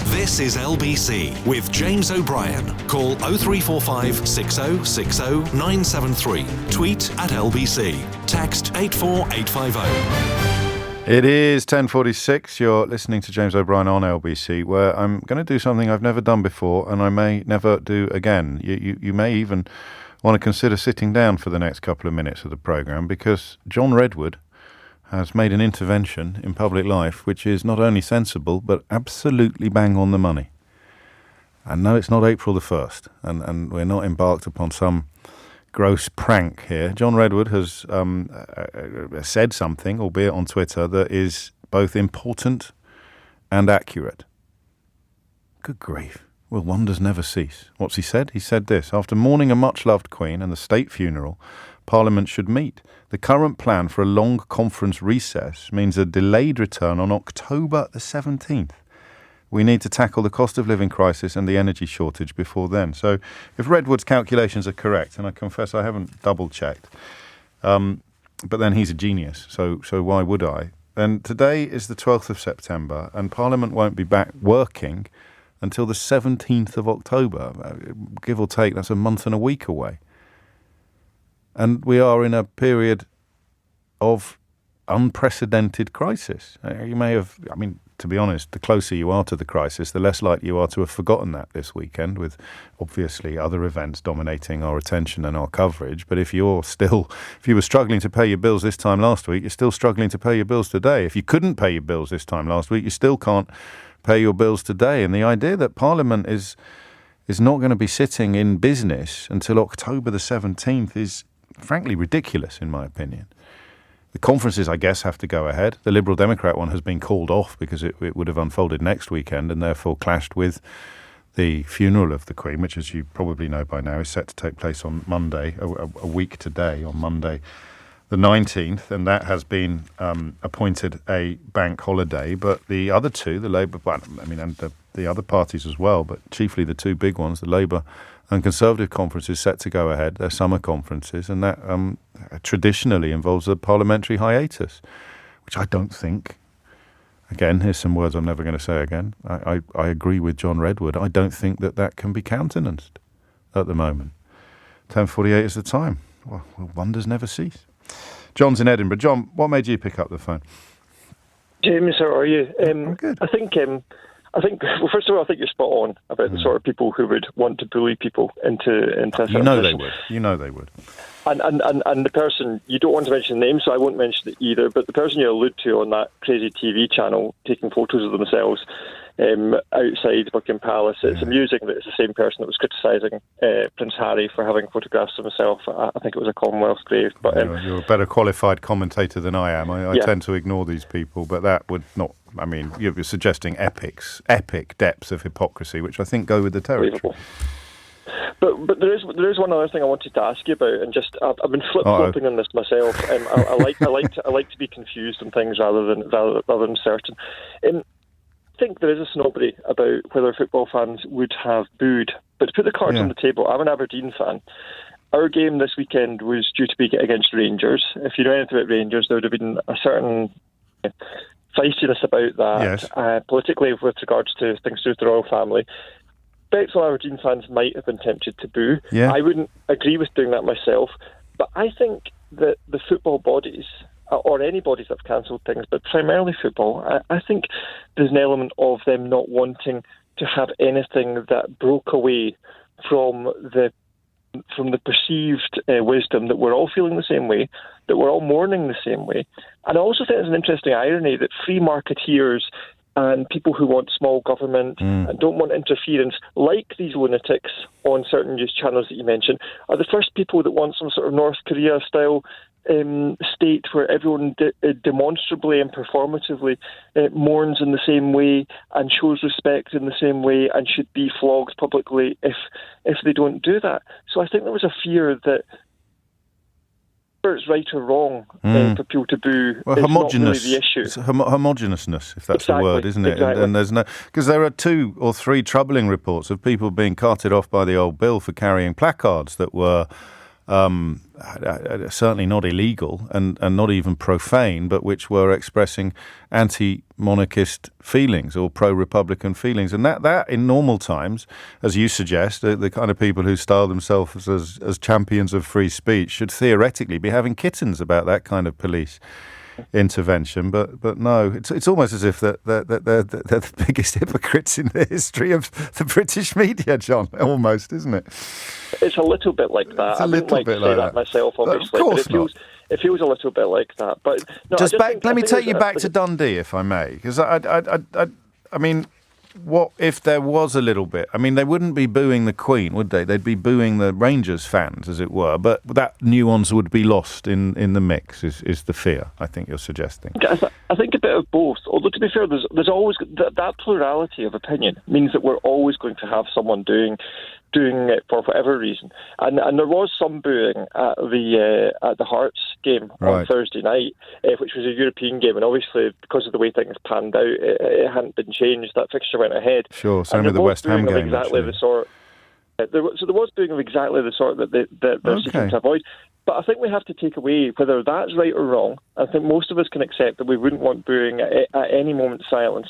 This is LBC with James O'Brien. Call 0345 6060 973. Tweet at LBC. Text 84850. It is 10:46. You're listening to James O'Brien on LBC, where I'm going to do something I've never done before and I may never do again. You may even want to consider sitting down for the next couple of minutes of the programme, because John Redwood has made an intervention in public life which is not only sensible but absolutely bang on the money. And no, it's not April the 1st, and we're not embarked upon some gross prank here. John Redwood has said something, albeit on Twitter, that is both important and accurate. Good grief. Will wonders never cease? What's he said? He said this: after mourning a much-loved Queen and the state funeral, Parliament should meet. The current plan for a long conference recess means a delayed return on October the 17th. We need to tackle the cost of living crisis and the energy shortage before then. So if Redwood's calculations are correct, and I confess I haven't double-checked, but then he's a genius, so why would I? Then today is the 12th of September, and Parliament won't be back working until the 17th of October. Give or take, that's a month and a week away. And we are in a period of unprecedented crisis. You may have, to be honest, the closer you are to the crisis, the less likely you are to have forgotten that this weekend, with obviously other events dominating our attention and our coverage. But if you were struggling to pay your bills this time last week, you're still struggling to pay your bills today. If you couldn't pay your bills this time last week, you still can't pay your bills today. And the idea that Parliament is not going to be sitting in business until October the 17th is frankly ridiculous, in my opinion. The conferences, I guess, have to go ahead. The Liberal Democrat one has been called off because it would have unfolded next weekend and therefore clashed with the funeral of the Queen, which, as you probably know by now, is set to take place on Monday, a week today, on Monday the 19th, and that has been appointed a bank holiday. But the other two, the Labour, and the other parties as well, but chiefly the two big ones, the Labour and Conservative conferences, set to go ahead. They're summer conferences, and that traditionally involves a parliamentary hiatus, which I don't think, again, here's some words I'm never going to say again, I agree with John Redwood, I don't think that can be countenanced at the moment. 10:48 is the time. Well, wonders never cease. John's in Edinburgh. John, what made you pick up the phone? James, how are you? I'm good. I think, well, first of all, I think you're spot on about the sort of people who would want to bully people into a You know they would. You know they would. And the person, you don't want to mention the name, so I won't mention it either, but the person you allude to on that crazy TV channel taking photos of themselves outside Buckingham Palace, it's amusing that it's the same person that was criticising Prince Harry for having photographs of himself. I think it was a Commonwealth grave. But You're a better qualified commentator than I am. I tend to ignore these people, but that would not... I mean, you're suggesting epic depths of hypocrisy, which I think go with the territory. But there is one other thing I wanted to ask you about, and just I've been flip-flopping on this myself. I like to be confused on things rather than certain. I think there is a snobbery about whether football fans would have booed. But to put the cards on the table, I'm an Aberdeen fan. Our game this weekend was due to be against Rangers. If you know anything about Rangers, there would have been a certain feistiness about that, politically, with regards to things to do with the royal family. Some Aberdeen fans might have been tempted to boo. Yeah. I wouldn't agree with doing that myself, but I think that the football bodies, or any bodies that have cancelled things, but primarily football, I think there's an element of them not wanting to have anything that broke away from the perceived wisdom that we're all feeling the same way, that we're all mourning the same way. And I also think there's an interesting irony that free marketeers and people who want small government and don't want interference, like these lunatics on certain news channels that you mentioned, are the first people that want some sort of North Korea-style state where everyone demonstrably and performatively mourns in the same way and shows respect in the same way and should be flogged publicly if they don't do that. So I think there was a fear that whether it's right or wrong for people to boo is not really the issue. It's homogeneousness, if that's the word, isn't it? Exactly. And there's because there are 2 or 3 troubling reports of people being carted off by the old bill for carrying placards that were certainly not illegal and not even profane, but which were expressing anti-monarchist feelings or pro-republican feelings. And that in normal times, as you suggest, the kind of people who style themselves as champions of free speech should theoretically be having kittens about that kind of police intervention, but no, it's almost as if they're the biggest hypocrites in the history of the British media, John. Almost, isn't it? It's a little bit like that. It's a little bit like that myself, obviously. Of course but it feels a little bit like that. But no, let me take you back to Dundee, if I may, because I mean, what if there was a little bit? I mean, they wouldn't be booing the Queen, would they? They'd be booing the Rangers fans, as it were. But that nuance would be lost in the mix, is the fear, I think you're suggesting. I think a bit of both. Although, to be fair, there's always that plurality of opinion means that we're always going to have someone doing it for whatever reason. And there was some booing at the Hearts game on Thursday night, which was a European game, and obviously because of the way things panned out, it hadn't been changed. That fixture went ahead. Sure, same with the West Ham game. Exactly the sort. There was booing of exactly the sort that they're seeking to avoid. But I think we have to take away whether that's right or wrong. I think most of us can accept that we wouldn't want booing at any moment silence,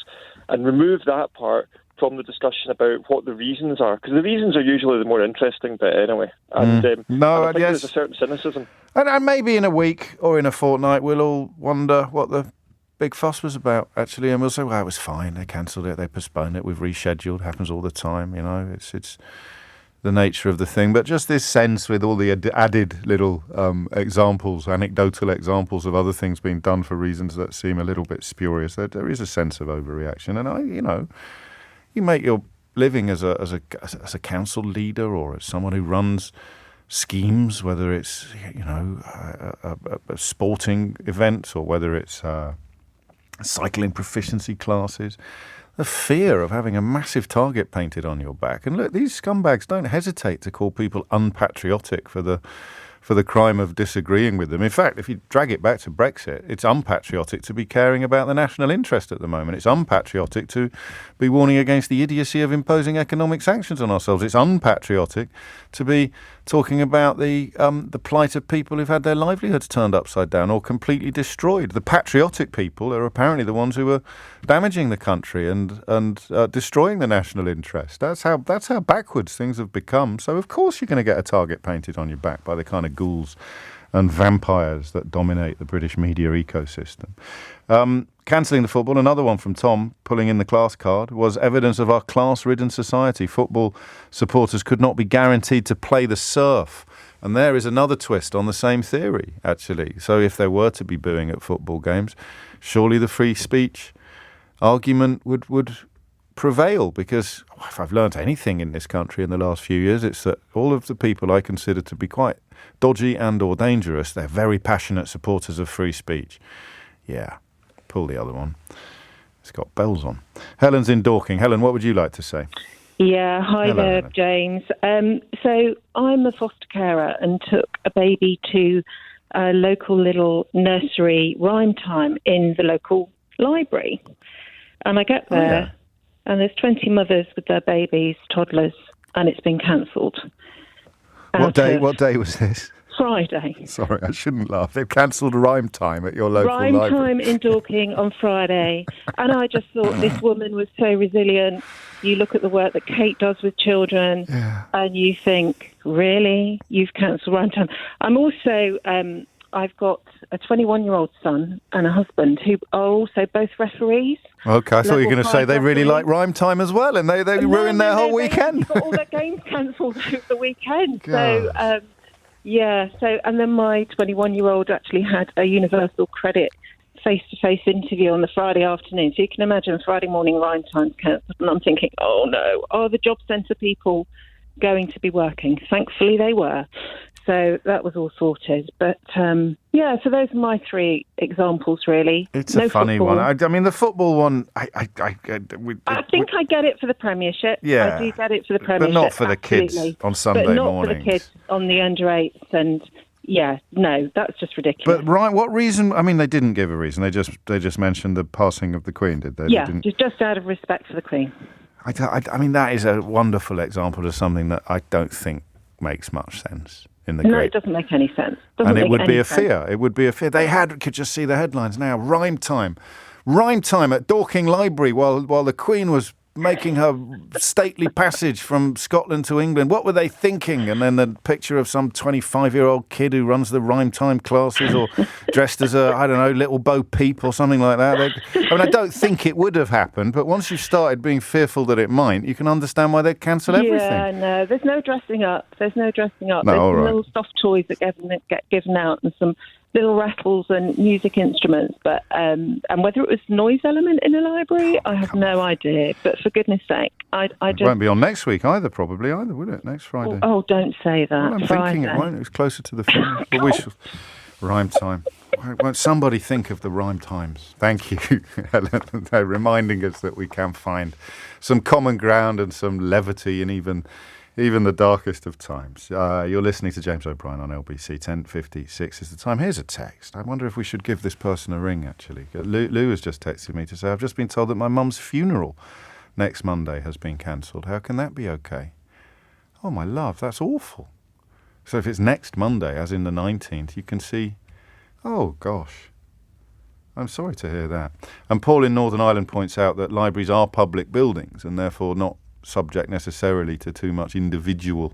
and remove that part from the discussion about what the reasons are, because the reasons are usually the more interesting bit anyway. And, and I think there's a certain cynicism. And maybe in a week or in a fortnight we'll all wonder what the big fuss was about, actually, and we'll say, well, it was fine, they cancelled it, they postponed it, we've rescheduled, happens all the time, you know, it's the nature of the thing. But just this sense with all the added little anecdotal examples of other things being done for reasons that seem a little bit spurious, there is a sense of overreaction. And you make your living as a council leader or as someone who runs schemes, whether it's a sporting event or whether it's cycling proficiency classes. The fear of having a massive target painted on your back. And look, these scumbags don't hesitate to call people unpatriotic for the crime of disagreeing with them. In fact, if you drag it back to Brexit, it's unpatriotic to be caring about the national interest at the moment. It's unpatriotic to be warning against the idiocy of imposing economic sanctions on ourselves. It's unpatriotic to be talking about the plight of people who've had their livelihoods turned upside down or completely destroyed. The patriotic people are apparently the ones who are damaging the country and destroying the national interest. That's how backwards things have become. So of course you're going to get a target painted on your back by the kind of ghouls and vampires that dominate the British media ecosystem. Cancelling the football, another one from Tom, pulling in the class card, was evidence of our class-ridden society. Football supporters could not be guaranteed to play the surf. And there is another twist on the same theory, actually. So if there were to be booing at football games, surely the free speech argument would prevail, because if I've learnt anything in this country in the last few years, it's that all of the people I consider to be quite dodgy and or dangerous, they're very passionate supporters of free speech. Yeah, pull the other one. It's got bells on. Helen's in Dorking. Helen, what would you like to say? Yeah, hi Hello, there, Helen. James. So I'm a foster carer and took a baby to a local little nursery rhyme time in the local library. And I get there, and there's 20 mothers with their babies, toddlers, and it's been cancelled. What day was this? Friday. Sorry, I shouldn't laugh. They've cancelled rhyme time at your local Rhyme library. time in Dorking on Friday. And I just thought this woman was so resilient. You look at the work that Kate does with children, and you think, really? You've cancelled rhyme time? I'm also, I've got a 21-year-old son and a husband who are also both referees. Okay, I thought you were going to say they really like referees. rhyme time as well, and they ruined their whole weekend. They got all their games cancelled over the weekend. God. So, and then my 21-year-old actually had a Universal Credit face-to-face interview on the Friday afternoon. So you can imagine Friday morning rhyme time's cancelled, and I'm thinking, oh no, are the job centre people going to be working? Thankfully they were. So that was all sorted. But, so those are my three examples, really. It's a funny football. one. I mean, the football one, I think I get it for the Premiership. Yeah. I do get it for the Premiership. But not for the kids absolutely. on Sunday but not mornings. for the kids on the under-8s. And, no, that's just ridiculous. But right, what reason? I mean, they didn't give a reason. They just mentioned the passing of the Queen, did they? Yeah, they didn't... just out of respect for the Queen. I mean, that is a wonderful example of something that I don't think makes much sense. No, it doesn't make any sense. It would be a fear. It would be a fear. They could just see the headlines now. Rhyme time at Dorking Library while the Queen was making her stately passage from Scotland to England. What were they thinking? And then the picture of some 25-year-old kid who runs the rhyme time classes, or dressed as a, I don't know, little Bo Peep or something like that. I don't think it would have happened, but once you started being fearful that it might, you can understand why they'd cancel everything. Yeah, no, there's no dressing up. No, there's some right. little soft toys that get given out, and some little rattles and music instruments, but and whether it was noise element in a library, I have no idea. But for goodness sake, I just... It won't be on next week either, probably, will it? Next Friday. Oh, don't say that. Well, I'm thinking it won't. It's closer to the film. But we shall... Rhyme time. Won't somebody think of the rhyme times? Thank you, Helen. They're reminding us that we can find some common ground and some levity in even the darkest of times. You're listening to James O'Brien on LBC. 10:56 is the time. Here's a text. I wonder if we should give this person a ring, actually. Lou has just texted me to say, I've just been told that my mum's funeral next Monday has been cancelled. How can that be okay? Oh, my love, that's awful. So if it's next Monday, as in the 19th, you can see... Oh, gosh. I'm sorry to hear that. And Paul in Northern Ireland points out that libraries are public buildings and therefore not subject necessarily to too much individual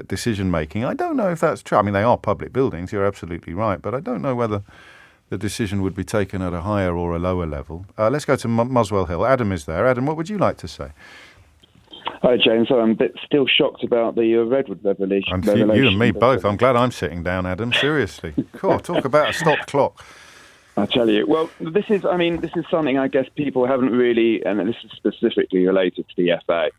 decision-making. I don't know if that's true. I mean, they are public buildings, you're absolutely right, but I don't know whether the decision would be taken at a higher or a lower level. Let's go to Muswell Hill. Adam is there. Adam, what would you like to say? Hi, James. I'm a bit still shocked about the Redwood revelation. You and me both. I'm glad I'm sitting down, Adam. Seriously. Cool. Talk about a stopped clock. I tell you. Well, this is something I guess people haven't really, and this is specifically related to the FA.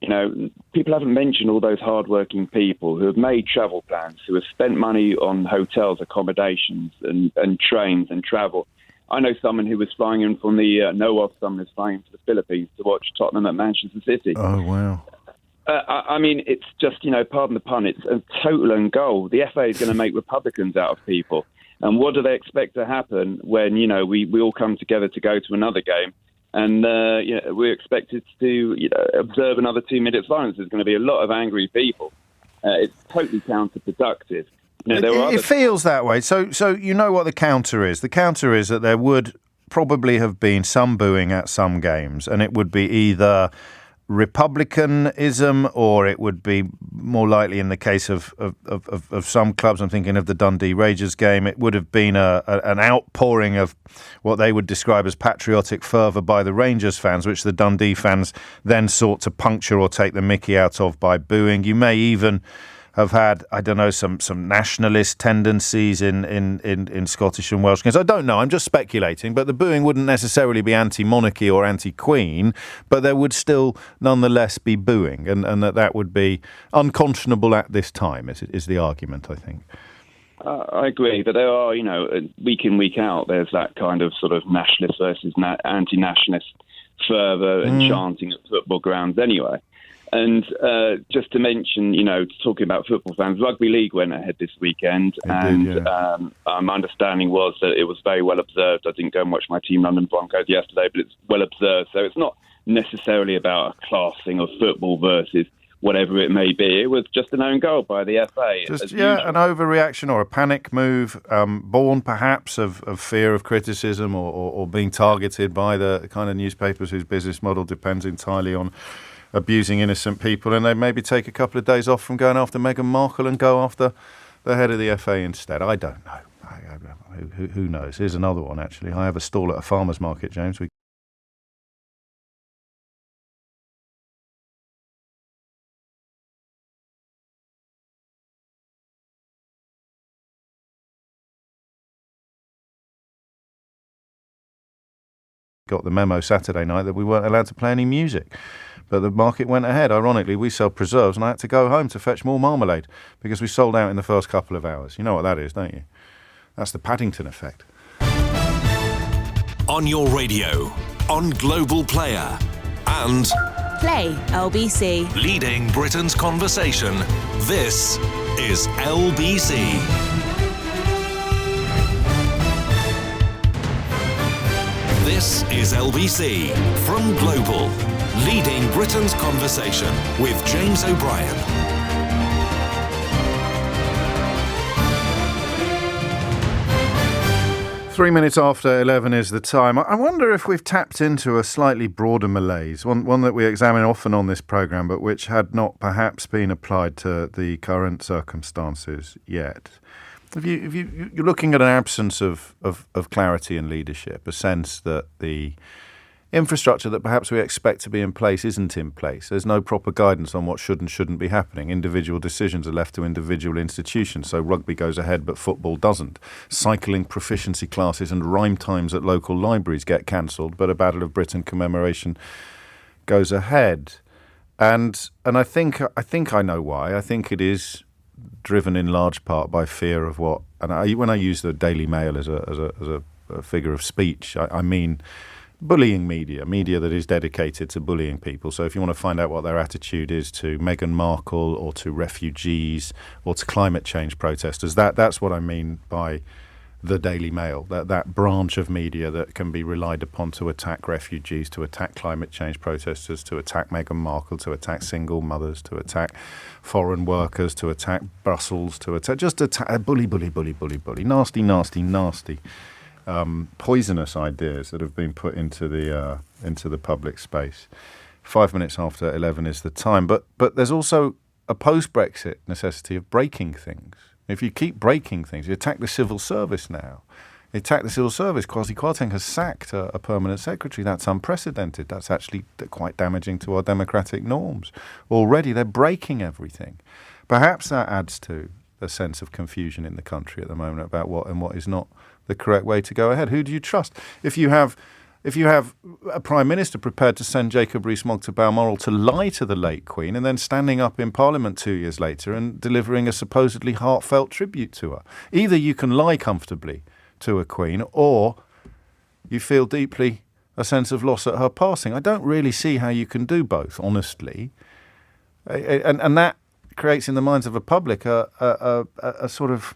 You know, people haven't mentioned all those hard-working people who have made travel plans, who have spent money on hotels, accommodations, and trains and travel. I know someone who was flying in from someone who's flying into the Philippines to watch Tottenham at Manchester City. Oh, wow. I mean, it's just, pardon the pun, it's a total and goal. The FA is going to make Republicans out of people. And what do they expect to happen when, we all come together to go to another game and we're expected to observe another 2 minutes silence? There's going to be a lot of angry people. It's totally counterproductive. It feels that way. So you know what the counter is. The counter is that there would probably have been some booing at some games, and it would be either republicanism, or it would be more likely in the case of some clubs. I'm thinking of the Dundee Rangers game. It would have been an outpouring of what they would describe as patriotic fervour by the Rangers fans, which the Dundee fans then sought to puncture or take the mickey out of by booing. You may even have had, I don't know, some nationalist tendencies in Scottish and Welsh games. I don't know, I'm just speculating, but the booing wouldn't necessarily be anti-monarchy or anti-Queen, but there would still nonetheless be booing, and that would be unconscionable at this time, is the argument, I think. I agree, but there are, week in, week out, there's that kind of sort of nationalist versus anti-nationalist fervour and chanting at football grounds anyway. And just to mention, talking about football fans, Rugby League went ahead this weekend, my understanding was that it was very well observed. I didn't go and watch my team, London Broncos, yesterday, but it's well observed. So it's not necessarily about a class thing of football versus whatever it may be. It was just an own goal by the FA. An overreaction or a panic move, born perhaps of fear of criticism or being targeted by the kind of newspapers whose business model depends entirely on abusing innocent people, and they maybe take a couple of days off from going after Meghan Markle and go after the head of the FA instead. I don't know. Who knows? Here's another one, actually. I have a stall at a farmer's market, James. We got the memo Saturday night that we weren't allowed to play any music. But the market went ahead. Ironically, we sell preserves, and I had to go home to fetch more marmalade because we sold out in the first couple of hours. You know what that is, don't you? That's the Paddington effect. On your radio, on Global Player, and Play LBC. leading Britain's conversation. This is LBC. This is LBC from Global, leading Britain's conversation with James O'Brien. Three minutes after 11 is the time. I wonder if we've tapped into a slightly broader malaise, one that we examine often on this programme, but which had not perhaps been applied to the current circumstances yet. If you're looking at an absence of clarity and leadership, a sense that the infrastructure that perhaps we expect to be in place isn't in place. There's no proper guidance on what should and shouldn't be happening. Individual decisions are left to individual institutions. So rugby goes ahead, but football doesn't. Cycling proficiency classes and rhyme times at local libraries get cancelled, but a Battle of Britain commemoration goes ahead. And I think I know why. I think it is driven in large part by fear of what. And when I use the Daily Mail as a figure of speech, I mean bullying media that is dedicated to bullying people. So if you want to find out what their attitude is to Meghan Markle or to refugees or to climate change protesters, that's what I mean by the Daily Mail, that branch of media that can be relied upon to attack refugees, to attack climate change protesters, to attack Meghan Markle, to attack single mothers, to attack foreign workers, to attack Brussels, to attack bully, nasty, poisonous ideas that have been put into the public space. 5 minutes after 11 is the time, but there's also a post-Brexit necessity of breaking things. If you keep breaking things, you attack the civil service now. You attack the civil service. Kwasi Kwarteng has sacked a permanent secretary. That's unprecedented. That's actually quite damaging to our democratic norms. Already they're breaking everything. Perhaps that adds to a sense of confusion in the country at the moment about what and what is not the correct way to go ahead. Who do you trust? If you have a Prime Minister prepared to send Jacob Rees-Mogg to Balmoral to lie to the late Queen and then standing up in Parliament 2 years later and delivering a supposedly heartfelt tribute to her. Either you can lie comfortably to a Queen or you feel deeply a sense of loss at her passing. I don't really see how you can do both, honestly. And that creates in the minds of a public a sort of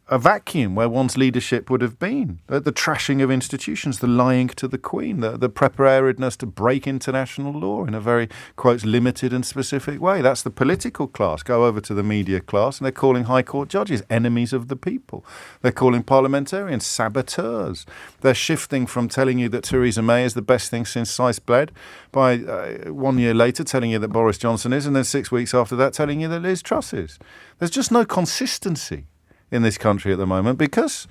a vacuum where one's leadership would have been. The trashing of institutions, the lying to the Queen, the preparedness to break international law in a very, quotes, limited and specific way. That's the political class. Go over to the media class and they're calling High Court judges enemies of the people. They're calling parliamentarians saboteurs. They're shifting from telling you that Theresa May is the best thing since sliced bread by 1 year later telling you that Boris Johnson is, and then 6 weeks after that telling you that Liz Truss is. There's just no consistency in this country at the moment because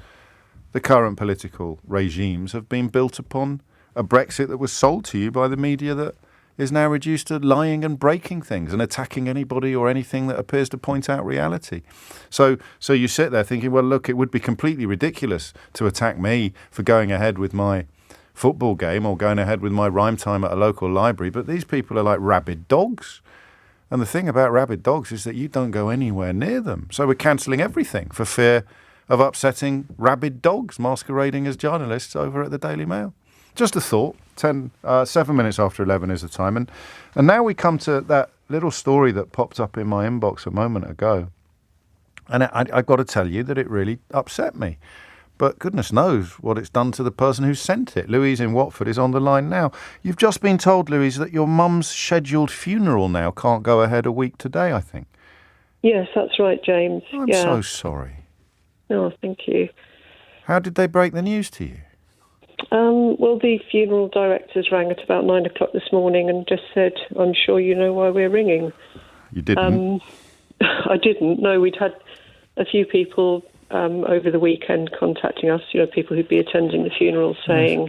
the current political regimes have been built upon a Brexit that was sold to you by the media that is now reduced to lying and breaking things and attacking anybody or anything that appears to point out reality. So you sit there thinking, well, look, it would be completely ridiculous to attack me for going ahead with my football game or going ahead with my rhyme time at a local library, but these people are like rabid dogs. And the thing about rabid dogs is that you don't go anywhere near them. So we're cancelling everything for fear of upsetting rabid dogs masquerading as journalists over at the Daily Mail. Just a thought. 7 minutes after 11 is the time. And now we come to that little story that popped up in my inbox a moment ago. And I got to tell you that it really upset me. But goodness knows what it's done to the person who sent it. Louise in Watford is on the line now. You've just been told, Louise, that your mum's scheduled funeral now can't go ahead a week today, I think. Yes, that's right, James. I'm so sorry. Oh, thank you. How did they break the news to you? Well, the funeral directors rang at about 9 o'clock this morning and just said, I'm sure you know why we're ringing. You didn't? I didn't. No, we'd had a few people over the weekend contacting us, people who'd be attending the funeral saying,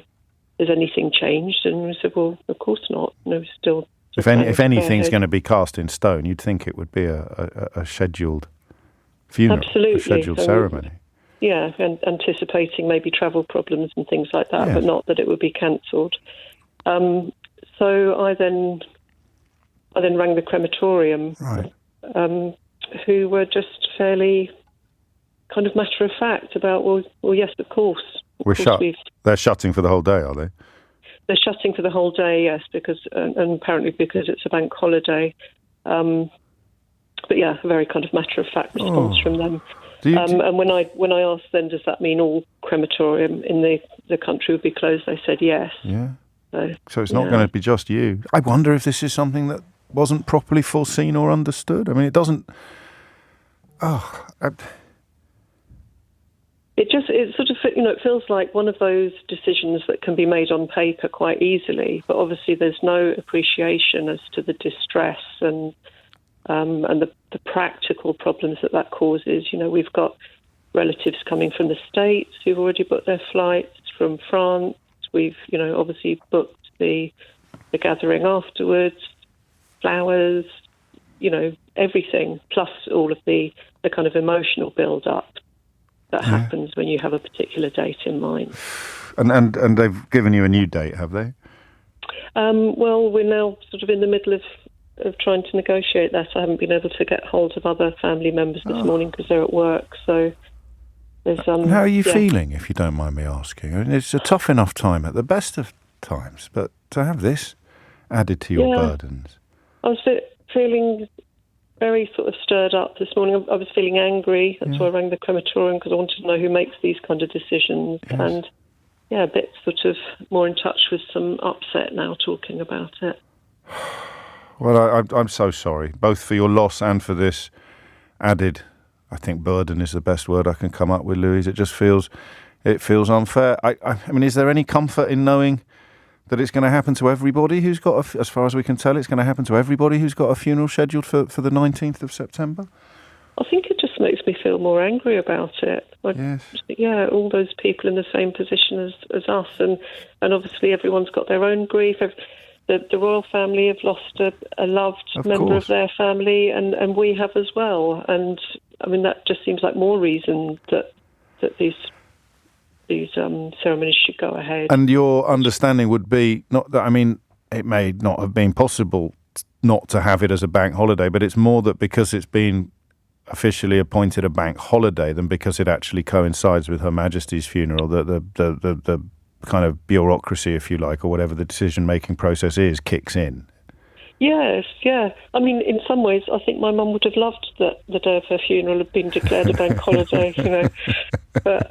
has anything changed? And we said, well, of course not. No, still. If anything's going to be cast in stone, you'd think it would be a scheduled funeral, absolutely. A scheduled ceremony. Yeah, and anticipating maybe travel problems and things like that, but not that it would be cancelled. So I then rang the crematorium, right. Who were just fairly kind of matter of fact about, well, yes, of course. They're shutting for the whole day, are they? They're shutting for the whole day, yes, because and apparently because it's a bank holiday. But yeah, a very kind of matter of fact response from them. And when I asked them, does that mean all crematorium in the country would be closed? They said yes. Yeah. So it's not going to be just you. I wonder if this is something that wasn't properly foreseen or understood. I mean, it doesn't. It sort of, it feels like one of those decisions that can be made on paper quite easily, but obviously there's no appreciation as to the distress and the practical problems that causes. We've got relatives coming from the States who've already booked their flights, from France. We've, obviously booked the gathering afterwards, flowers, everything, plus all of the kind of emotional build-up that happens when you have a particular date in mind. And they've given you a new date, have they? Well, we're now sort of in the middle of trying to negotiate that. I haven't been able to get hold of other family members this morning because they're at work. So there's And how are you feeling, if you don't mind me asking? I mean, it's a tough enough time at the best of times, but to have this added to your burdens. I was feeling very sort of stirred up this morning. I was feeling angry. That's why I rang the crematorium, because I wanted to know who makes these kind of decisions. Yes. And a bit sort of more in touch with some upset now talking about it. Well, I'm so sorry, both for your loss and for this added, I think burden is the best word I can come up with, Louise. It just feels unfair. I mean, is there any comfort in knowing that it's going to happen to everybody who's got, as far as we can tell, it's going to happen to everybody who's got a funeral scheduled for the 19th of September? I think it just makes me feel more angry about it. Yes. Yeah, all those people in the same position as us, and obviously everyone's got their own grief. The royal family have lost a loved member of their family, and we have as well. And I mean, that just seems like more reason that these ceremonies should go ahead. And your understanding would be not that, I mean, it may not have been possible not to have it as a bank holiday, but it's more that because it's been officially appointed a bank holiday than because it actually coincides with Her Majesty's funeral, that the kind of bureaucracy, if you like, or whatever the decision-making process is, kicks in. Yes, yeah. I mean, in some ways, I think my mum would have loved that the day of her funeral had been declared a bank holiday, you know. But,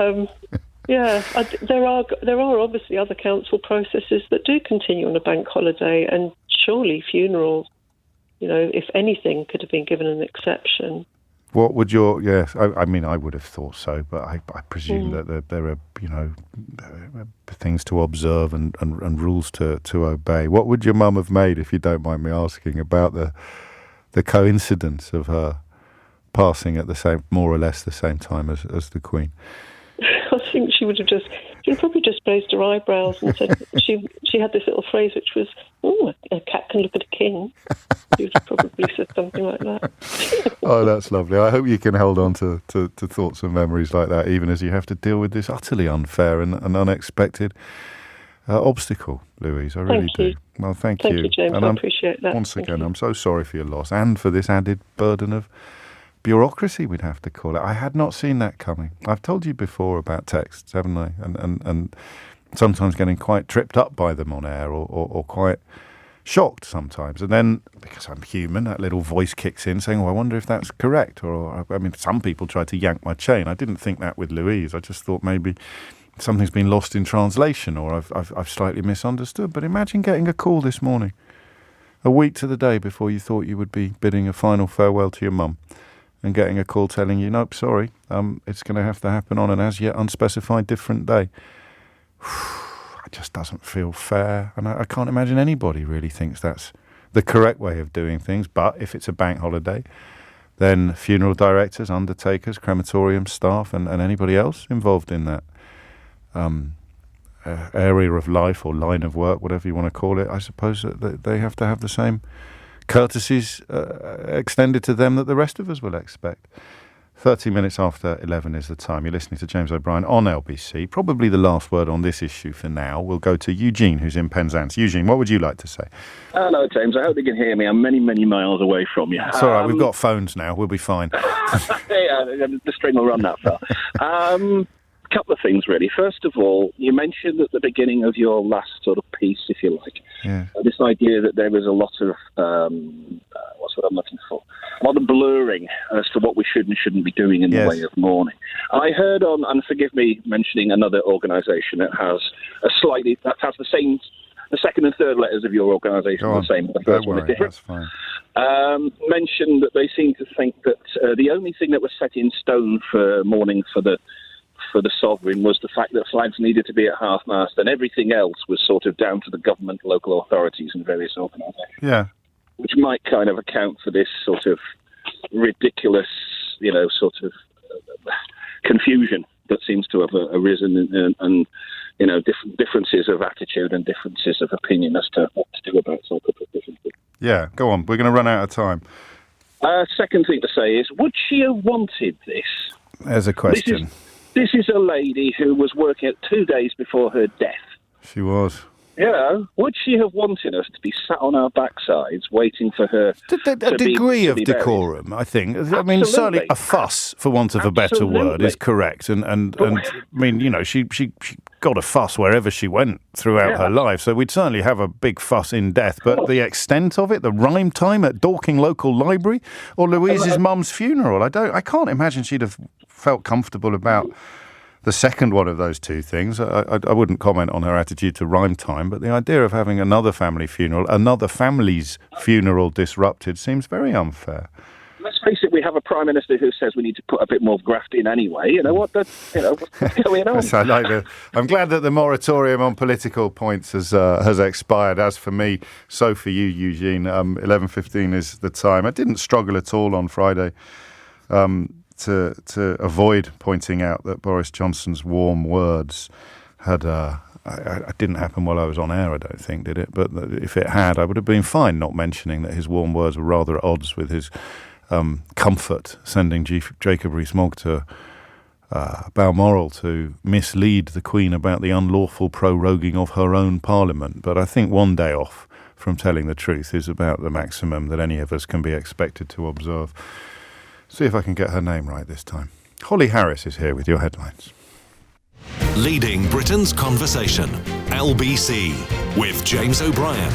there are obviously other council processes that do continue on a bank holiday, and surely funerals, you know, if anything, could have been given an exception. What would your... Yes, I mean, I would have thought so, but I presume that there are, you know, things to observe and rules to obey. What would your mum have made, if you don't mind me asking, about the coincidence of her passing at the same, more or less the same time as the Queen? I think she would probably just raised her eyebrows and said she had this little phrase which was, "Oh, a cat can look at a king." She would have probably said something like that. Oh, that's lovely. I hope you can hold on to thoughts and memories like that, even as you have to deal with this utterly unfair and unexpected obstacle, Louise. I really do. Well, thank you. Thank you, James. And I appreciate that. Once again, I'm so sorry for your loss and for this added burden of bureaucracy, we'd have to call it. I had not seen that coming. I've told you before about texts, haven't I? And sometimes getting quite tripped up by them on air or quite shocked sometimes. And then, because I'm human, that little voice kicks in saying, I wonder if that's correct. Or, I mean, some people try to yank my chain. I didn't think that with Louise. I just thought maybe something's been lost in translation or I've slightly misunderstood. But imagine getting a call this morning, a week to the day before you thought you would be bidding a final farewell to your mum, and getting a call telling you, nope, sorry, it's going to have to happen on an as yet unspecified different day. It just doesn't feel fair. And I can't imagine anybody really thinks that's the correct way of doing things. But if it's a bank holiday, then funeral directors, undertakers, crematorium staff, and anybody else involved in that area of life or line of work, whatever you want to call it, I suppose that they have to have the same courtesies extended to them that the rest of us will expect. 30 minutes after 11 is the time. You're listening to James O'Brien on LBC. Probably the last word on this issue for now. We'll go to Eugene, who's in Penzance. Eugene, what would you like to say? Hello, James. I hope you can hear me. I'm many, many miles away from you. It's all right. We've got phones now. We'll be fine. Yeah, the string will run that far. Couple of things, really. First of all, you mentioned at the beginning of your last sort of piece, if you like, this idea that there was a lot of, what's what I'm looking for? A lot of blurring as to what we should and shouldn't be doing in the way of mourning. I heard on, and forgive me mentioning another organisation that has the same, the second and third letters of your organisation are the same, but the first one is different. That's fine. Mentioned that they seem to think that the only thing that was set in stone for mourning for the sovereign was the fact that flags needed to be at half-mast, and everything else was sort of down to the government, local authorities and various organisations. Yeah. Which might kind of account for this sort of ridiculous, sort of confusion that seems to have arisen and differences of attitude and differences of opinion as to what to do about some couple of different things. Yeah, go on. We're going to run out of time. Second thing to say is, would she have wanted this? There's a question. This is a lady who was working at 2 days before her death. She was. Would she have wanted us to be sat on our backsides waiting for her a degree of decorum, buried? I think. Absolutely. I mean, certainly a fuss, for want of a better word, is correct. And I mean, she got a fuss wherever she went throughout her life. So we'd certainly have a big fuss in death. But the extent of it, the rhyme time at Dorking Local Library or Louise's mum's funeral, I can't imagine she'd have felt comfortable about the second one of those two things. I wouldn't comment on her attitude to rhyme time, but the idea of having another family funeral, another family's funeral disrupted, seems very unfair. Let's face it, we have a Prime Minister who says we need to put a bit more graft in anyway. What's going on? I'm glad that the moratorium on political points has expired. As for me, so for you, Eugene. 11:15 is the time. I didn't struggle at all on Friday to avoid pointing out that Boris Johnson's warm words had... it didn't happen while I was on air, I don't think, did it? But if it had, I would have been fine not mentioning that his warm words were rather at odds with his comfort, sending Jacob Rees-Mogg to Balmoral to mislead the Queen about the unlawful proroguing of her own Parliament. But I think one day off from telling the truth is about the maximum that any of us can be expected to observe. See if I can get her name right this time. Holly Harris is here with your headlines. Leading Britain's conversation, LBC, with James O'Brien.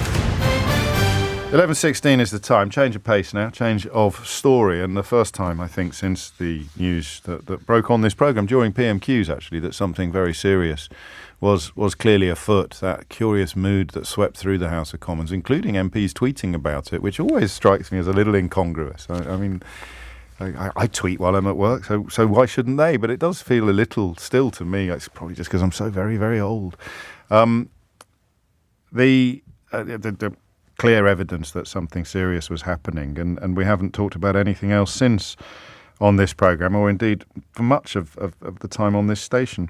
11:16 is the time. Change of pace now, change of story. And the first time, I think, since the news that broke on this programme, during PMQs actually, that something very serious was clearly afoot. That curious mood that swept through the House of Commons, including MPs tweeting about it, which always strikes me as a little incongruous. I mean, I tweet while I'm at work, so why shouldn't they? But it does feel a little still to me. It's probably just because I'm so very, very old. The clear evidence that something serious was happening, and we haven't talked about anything else since on this programme, or indeed for much of the time on this station.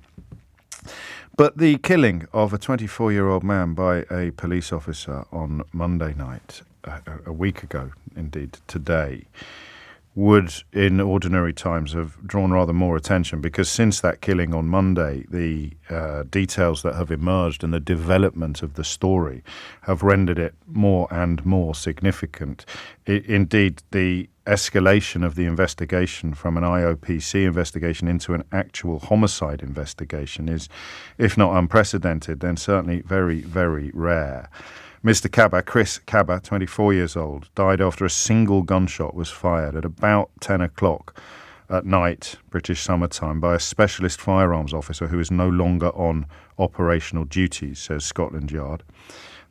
But the killing of a 24-year-old man by a police officer on Monday night, a week ago, indeed today, would in ordinary times have drawn rather more attention, because since that killing on Monday, the details that have emerged and the development of the story have rendered it more and more significant. Indeed, the escalation of the investigation from an IOPC investigation into an actual homicide investigation is, if not unprecedented, then certainly very, very rare. Mr. Cabba, Chris Cabba, 24 years old, died after a single gunshot was fired at about 10 o'clock at night, British summertime, by a specialist firearms officer who is no longer on operational duties, says Scotland Yard.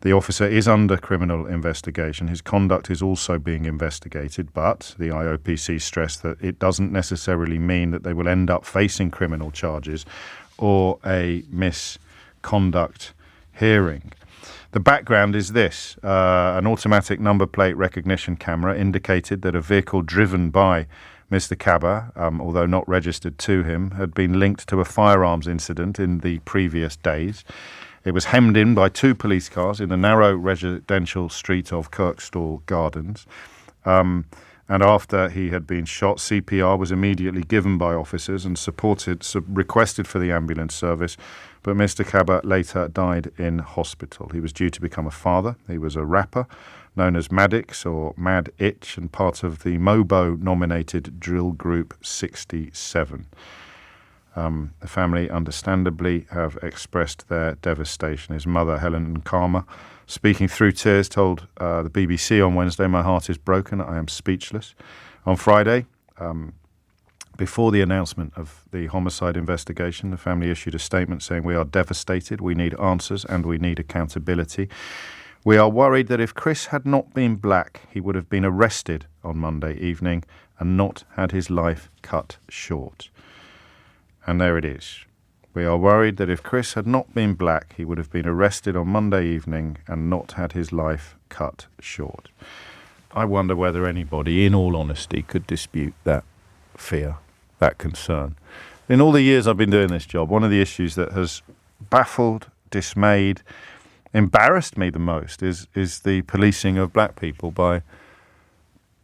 The officer is under criminal investigation. His conduct is also being investigated, but the IOPC stressed that it doesn't necessarily mean that they will end up facing criminal charges or a misconduct hearing. The background is this. An automatic number plate recognition camera indicated that a vehicle driven by Mr. Cabba, although not registered to him, had been linked to a firearms incident in the previous days. It was hemmed in by two police cars in the narrow residential street of Kirkstall Gardens. And after he had been shot, CPR was immediately given by officers and requested for the ambulance service. But Mr. Cabba later died in hospital. He was due to become a father. He was a rapper known as Maddox or Mad Itch and part of the Mobo-nominated drill group 67. The family, understandably, have expressed their devastation. His mother, Helen Nkama, speaking through tears, told the BBC on Wednesday, "My heart is broken. I am speechless." On Friday, before the announcement of the homicide investigation, the family issued a statement saying, "We are devastated, we need answers, and we need accountability. We are worried that if Chris had not been black, he would have been arrested on Monday evening and not had his life cut short." And there it is. We are worried that if Chris had not been black, he would have been arrested on Monday evening and not had his life cut short. I wonder whether anybody, in all honesty, could dispute that fear, that concern. In all the years I've been doing this job, one of the issues that has baffled, dismayed, embarrassed me the most is the policing of black people by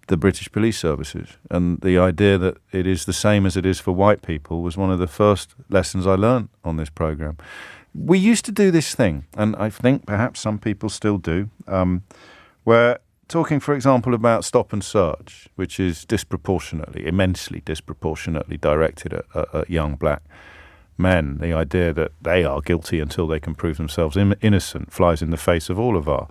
the British police services. And the idea that it is the same as it is for white people was one of the first lessons I learned on this programme. We used to do this thing, and I think perhaps some people still do, where talking, for example, about stop and search, which is immensely disproportionately directed at young black men, the idea that they are guilty until they can prove themselves innocent flies in the face of all of our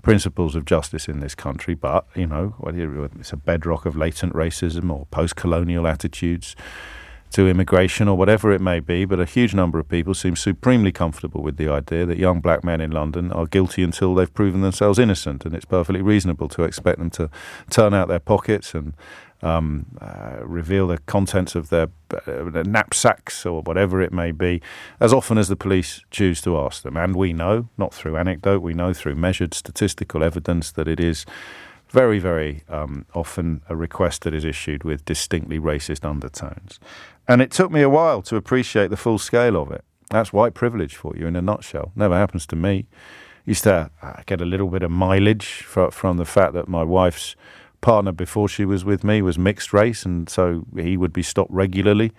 principles of justice in this country. But, it's a bedrock of latent racism or post-colonial attitudes to immigration or whatever it may be, but a huge number of people seem supremely comfortable with the idea that young black men in London are guilty until they've proven themselves innocent, and it's perfectly reasonable to expect them to turn out their pockets and reveal the contents of their knapsacks or whatever it may be, as often as the police choose to ask them. And we know, not through anecdote, we know through measured statistical evidence that it is very, very often a request that is issued with distinctly racist undertones. And it took me a while to appreciate the full scale of it. That's white privilege for you in a nutshell. Never happens to me. Used to get a little bit of mileage from the fact that my wife's partner before she was with me was mixed race, and so he would be stopped regularly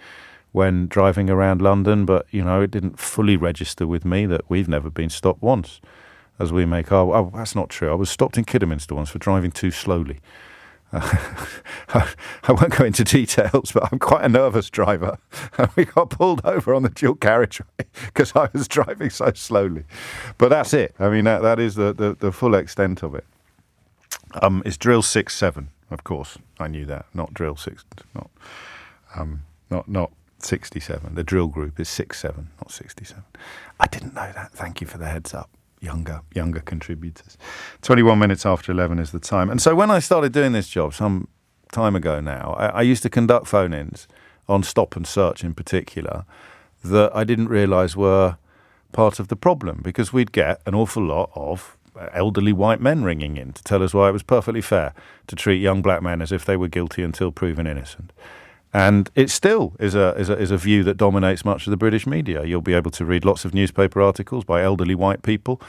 when driving around London. But, it didn't fully register with me that we've never been stopped once. As we make that's not true. I was stopped in Kidderminster once for driving too slowly. I won't go into details, but I'm quite a nervous driver. We got pulled over on the dual carriageway because I was driving so slowly. But that's it. I mean, that is the full extent of it. It's drill 6-7, of course. I knew that. Not drill 6, not 67. The drill group is 6-7, not 67. I didn't know that. Thank you for the heads up. Younger contributors. 21 minutes after 11 is the time. And so when I started doing this job some time ago now, I used to conduct phone-ins on stop and search in particular that I didn't realise were part of the problem, because we'd get an awful lot of elderly white men ringing in to tell us why it was perfectly fair to treat young black men as if they were guilty until proven innocent. And it still is a view that dominates much of the British media. You'll be able to read lots of newspaper articles by elderly white people,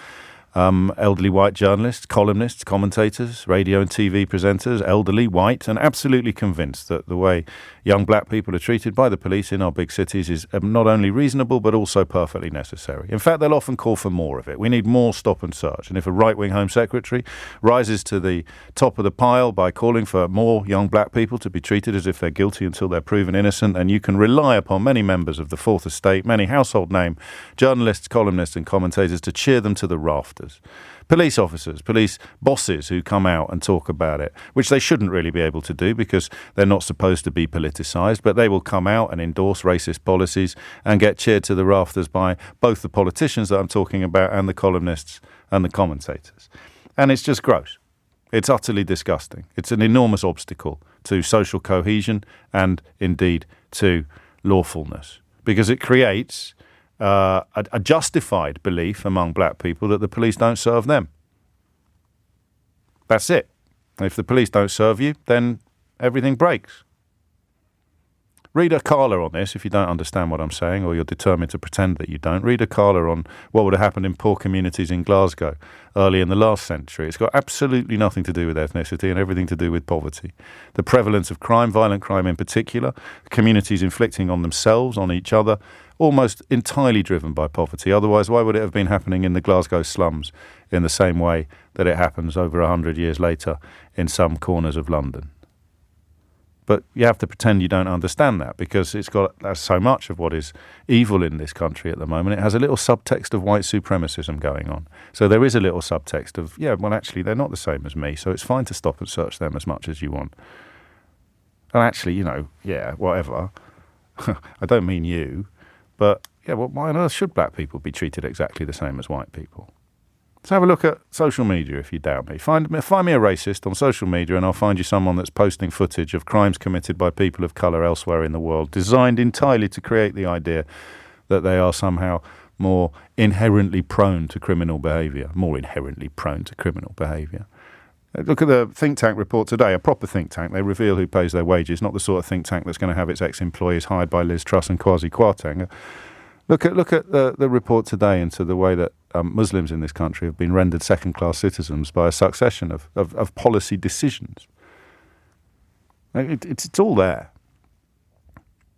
elderly white journalists, columnists, commentators, radio and TV presenters, elderly, white, and absolutely convinced that the way young black people are treated by the police in our big cities is not only reasonable but also perfectly necessary. In fact, they'll often call for more of it. We need more stop and search. And if a right-wing Home Secretary rises to the top of the pile by calling for more young black people to be treated as if they're guilty until they're proven innocent, then you can rely upon many members of the Fourth Estate, many household name journalists, columnists and commentators to cheer them to the rafters. Police officers, police bosses who come out and talk about it, which they shouldn't really be able to do because they're not supposed to be politicised, but they will come out and endorse racist policies and get cheered to the rafters by both the politicians that I'm talking about and the columnists and the commentators. And it's just gross. It's utterly disgusting. It's an enormous obstacle to social cohesion and indeed to lawfulness, because it creates a justified belief among black people that the police don't serve them. That's it. If the police don't serve you, then everything breaks. Read a Carla on this if you don't understand what I'm saying, or you're determined to pretend that you don't. Read a Carla on what would have happened in poor communities in Glasgow early in the last century. It's got absolutely nothing to do with ethnicity and everything to do with poverty. The prevalence of crime, violent crime in particular, communities inflicting on themselves, on each other, almost entirely driven by poverty. Otherwise, why would it have been happening in the Glasgow slums in the same way that it happens over 100 years later in some corners of London? But you have to pretend you don't understand that, because it's got so much of what is evil in this country at the moment. It has a little subtext of white supremacism going on. So there is a little subtext of, actually, they're not the same as me, so it's fine to stop and search them as much as you want. And actually, whatever. I don't mean you, but, why on earth should black people be treated exactly the same as white people? So have a look at social media if you doubt me. Find me a racist on social media and I'll find you someone that's posting footage of crimes committed by people of colour elsewhere in the world, designed entirely to create the idea that they are somehow more inherently prone to criminal behaviour. Look at the think tank report today, a proper think tank. They reveal who pays their wages, not the sort of think tank that's going to have its ex-employees hired by Liz Truss and Kwasi Kwarteng. Look at the report today into the way that Muslims in this country have been rendered second-class citizens by a succession of policy decisions. It's all there.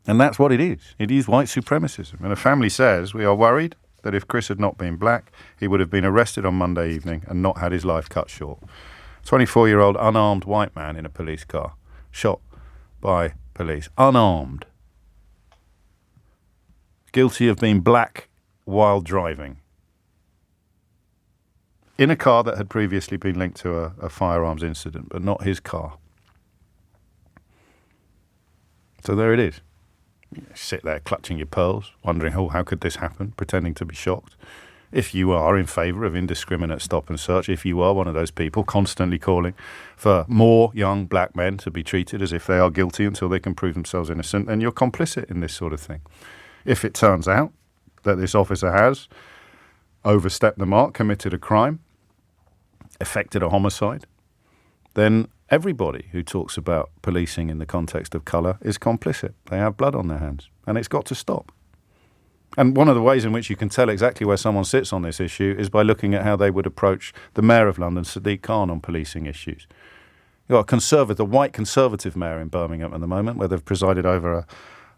And that's what it is. It is white supremacism. And a family says, we are worried that if Chris had not been black, he would have been arrested on Monday evening and not had his life cut short. 24-year-old unarmed white man in a police car, shot by police, unarmed. Guilty of being black while driving. In a car that had previously been linked to a firearms incident, but not his car. So there it is. You sit there clutching your pearls, wondering, how could this happen, pretending to be shocked. If you are in favour of indiscriminate stop and search, if you are one of those people constantly calling for more young black men to be treated as if they are guilty until they can prove themselves innocent, then you're complicit in this sort of thing. If it turns out that this officer has overstepped the mark, committed a crime, effected a homicide, then everybody who talks about policing in the context of colour is complicit. They have blood on their hands, and it's got to stop. And one of the ways in which you can tell exactly where someone sits on this issue is by looking at how they would approach the Mayor of London, Sadiq Khan, on policing issues. You've got a white Conservative mayor in Birmingham at the moment, where they've presided over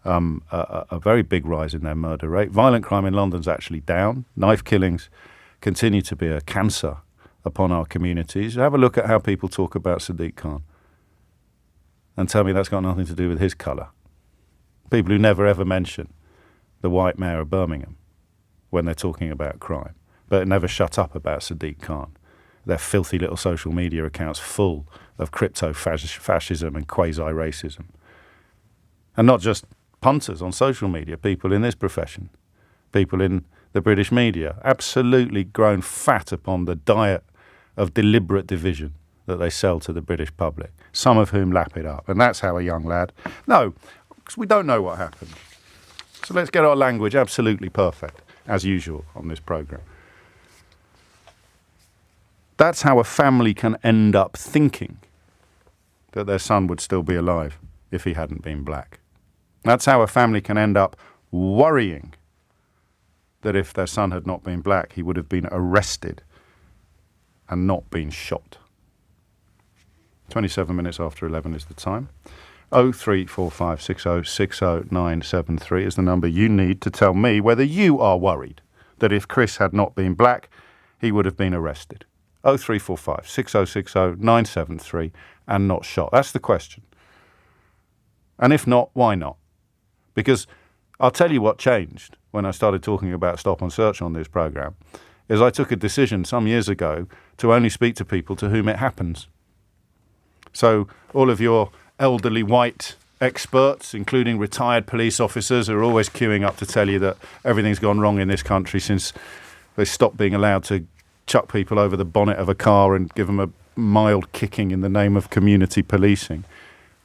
a very big rise in their murder rate. Violent crime in London's actually down. Knife killings continue to be a cancer upon our communities. Have a look at how people talk about Sadiq Khan and tell me that's got nothing to do with his colour. People who never ever mention the white mayor of Birmingham when they're talking about crime, but never shut up about Sadiq Khan. their filthy little social media accounts full of crypto-fascism and quasi-racism. And not just punters on social media, people in this profession, people in the British media, absolutely grown fat upon the diet of deliberate division that they sell to the British public, some of whom lap it up. And that's how a young lad... No, because we don't know what happened. So let's get our language absolutely perfect, as usual, on this programme. That's how a family can end up thinking that their son would still be alive if he hadn't been black. That's how a family can end up worrying that if their son had not been black, he would have been arrested and not been shot. 27 minutes after 11 is the time. 0345 60 60 973 is the number you need to tell me whether you are worried that if Chris had not been black, he would have been arrested. 0345 60 60 973 and not shot. That's the question. And if not, why not? Because I'll tell you what changed when I started talking about stop and search on this programme, is I took a decision some years ago to only speak to people to whom it happens. So all of your elderly white experts, including retired police officers, are always queuing up to tell you that everything's gone wrong in this country since they stopped being allowed to chuck people over the bonnet of a car and give them a mild kicking in the name of community policing.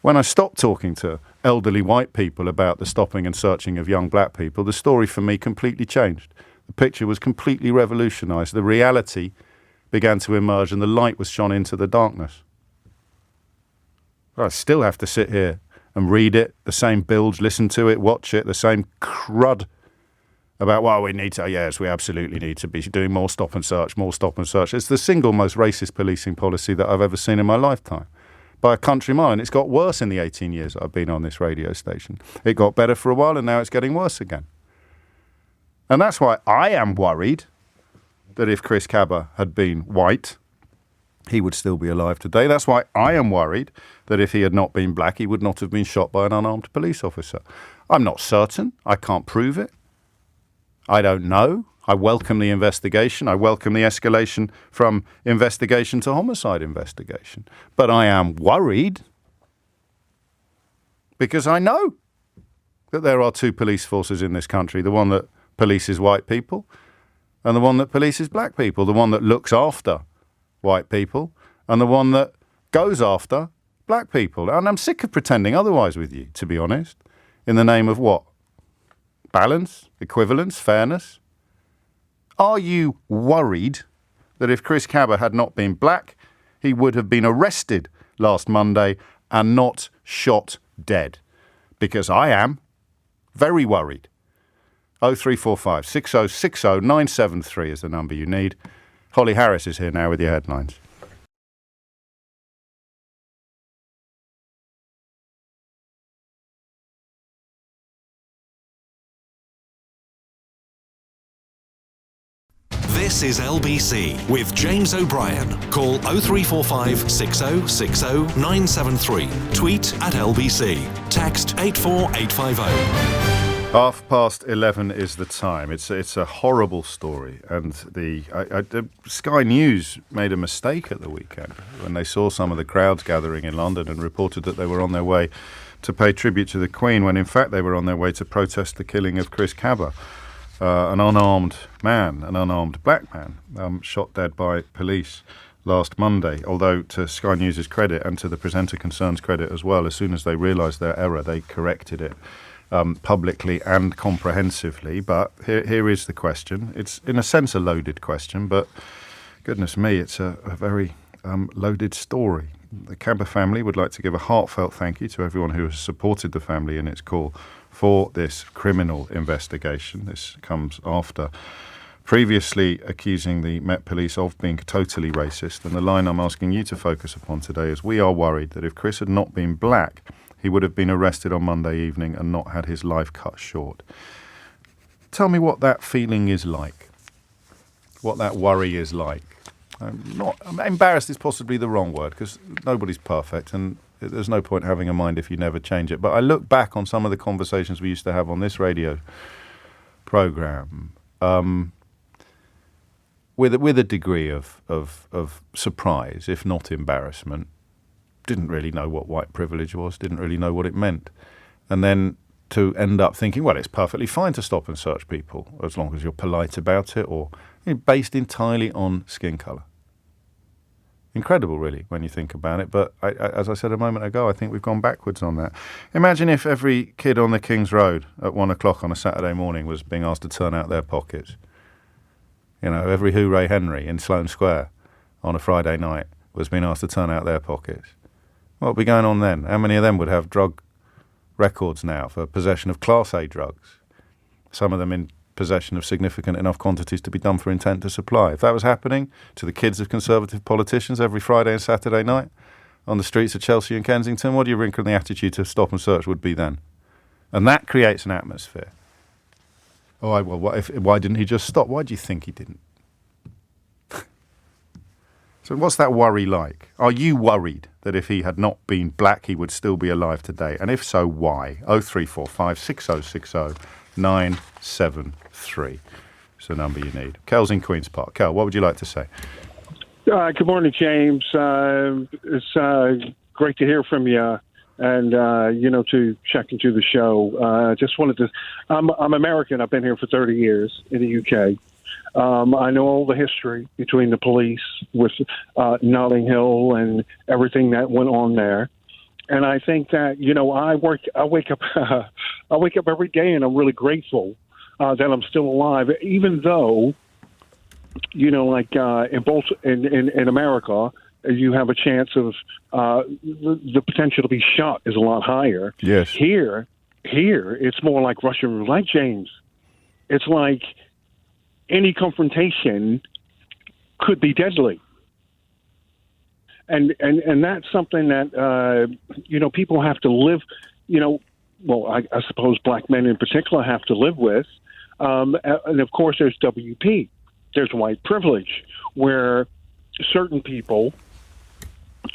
When I stopped talking to elderly white people about the stopping and searching of young black people, the story for me completely changed. The picture was completely revolutionised. The reality began to emerge and the light was shone into the darkness. I still have to sit here and read it, the same bilge, listen to it, watch it, the same crud about, well, we need to, yes, we absolutely need to be doing more stop and search, more stop and search. It's the single most racist policing policy that I've ever seen in my lifetime, by a country mile. And it's got worse in the 18 years that I've been on this radio station. It got better for a while and now it's getting worse again. And that's why I am worried that if Chris Cabba had been white, he would still be alive today. That's why I am worried that if he had not been black, he would not have been shot by an unarmed police officer. I'm not certain. I can't prove it. I don't know. I welcome the investigation. I welcome the escalation from investigation to homicide investigation. But I am worried because I know that there are two police forces in this country, the one that polices white people and the one that polices black people, the one that looks after white people and the one that goes after black people. And I'm sick of pretending otherwise with you, to be honest. In the name of what? Balance, equivalence, fairness. Are you worried that if Chris Cabba had not been black, he would have been arrested last Monday and not shot dead? Because I am very worried. 0345 60 60 973 is the number you need. Holly Harris is here now with your headlines. This is LBC with James O'Brien. Call 0345 60 60 973. Tweet at LBC. Text 84850. 11:30 is the time. It's a horrible story, and the Sky News made a mistake at the weekend when they saw some of the crowds gathering in London and reported that they were on their way to pay tribute to the Queen, when in fact they were on their way to protest the killing of Chris Cabba, an unarmed black man, shot dead by police last Monday. Although, to Sky News' credit and to the Presenter Concern's credit as well, as soon as they realised their error, they corrected it publicly and comprehensively. But here is the question. It's in a sense a loaded question, but goodness me, it's a very loaded story. The Cabba family would like to give a heartfelt thank you to everyone who has supported the family in its call for this criminal investigation. This comes after previously accusing the Met Police of being totally racist. And the line I'm asking you to focus upon today is, we are worried that if Chris had not been black, he would have been arrested on Monday evening and not had his life cut short. Tell me what that feeling is like, what that worry is like. I'm embarrassed is possibly the wrong word, because nobody's perfect and there's no point having a mind if you never change it. But I look back on some of the conversations we used to have on this radio programme. with a degree of surprise, if not embarrassment. Didn't really know what white privilege was, didn't really know what it meant. And then to end up thinking, well, it's perfectly fine to stop and search people as long as you're polite about it, or based entirely on skin colour. Incredible, really, when you think about it. But as I said a moment ago, I think we've gone backwards on that. Imagine if every kid on the King's Road at 1 o'clock on a Saturday morning was being asked to turn out their pockets. Every Hooray Henry in Sloane Square on a Friday night was being asked to turn out their pockets. What would be going on then? How many of them would have drug records now for possession of Class A drugs? Some of them in possession of significant enough quantities to be done for intent to supply. If that was happening to the kids of Conservative politicians every Friday and Saturday night on the streets of Chelsea and Kensington, what do you reckon the attitude to stop and search would be then? And that creates an atmosphere. Why didn't he just stop? Why do you think he didn't? So what's that worry like? Are you worried that if he had not been black, he would still be alive today? And if so, why? 0345 6060 973 is the number you need. Kel's in Queen's Park. Kel, what would you like to say? Good morning, James. It's great to hear from you and, to check into the show. Just wanted to... I'm American. I've been here for 30 years in the UK. I know all the history between the police with Notting Hill and everything that went on there. And I think that, I wake up every day and I'm really grateful that I'm still alive, even though, in America, you have a chance of the potential to be shot is a lot higher. Yes. Here, it's more like Russian roulette, James. It's like any confrontation could be deadly. And that's something that, people have to live, I suppose black men in particular have to live with. And of course, there's WP. There's white privilege, where certain people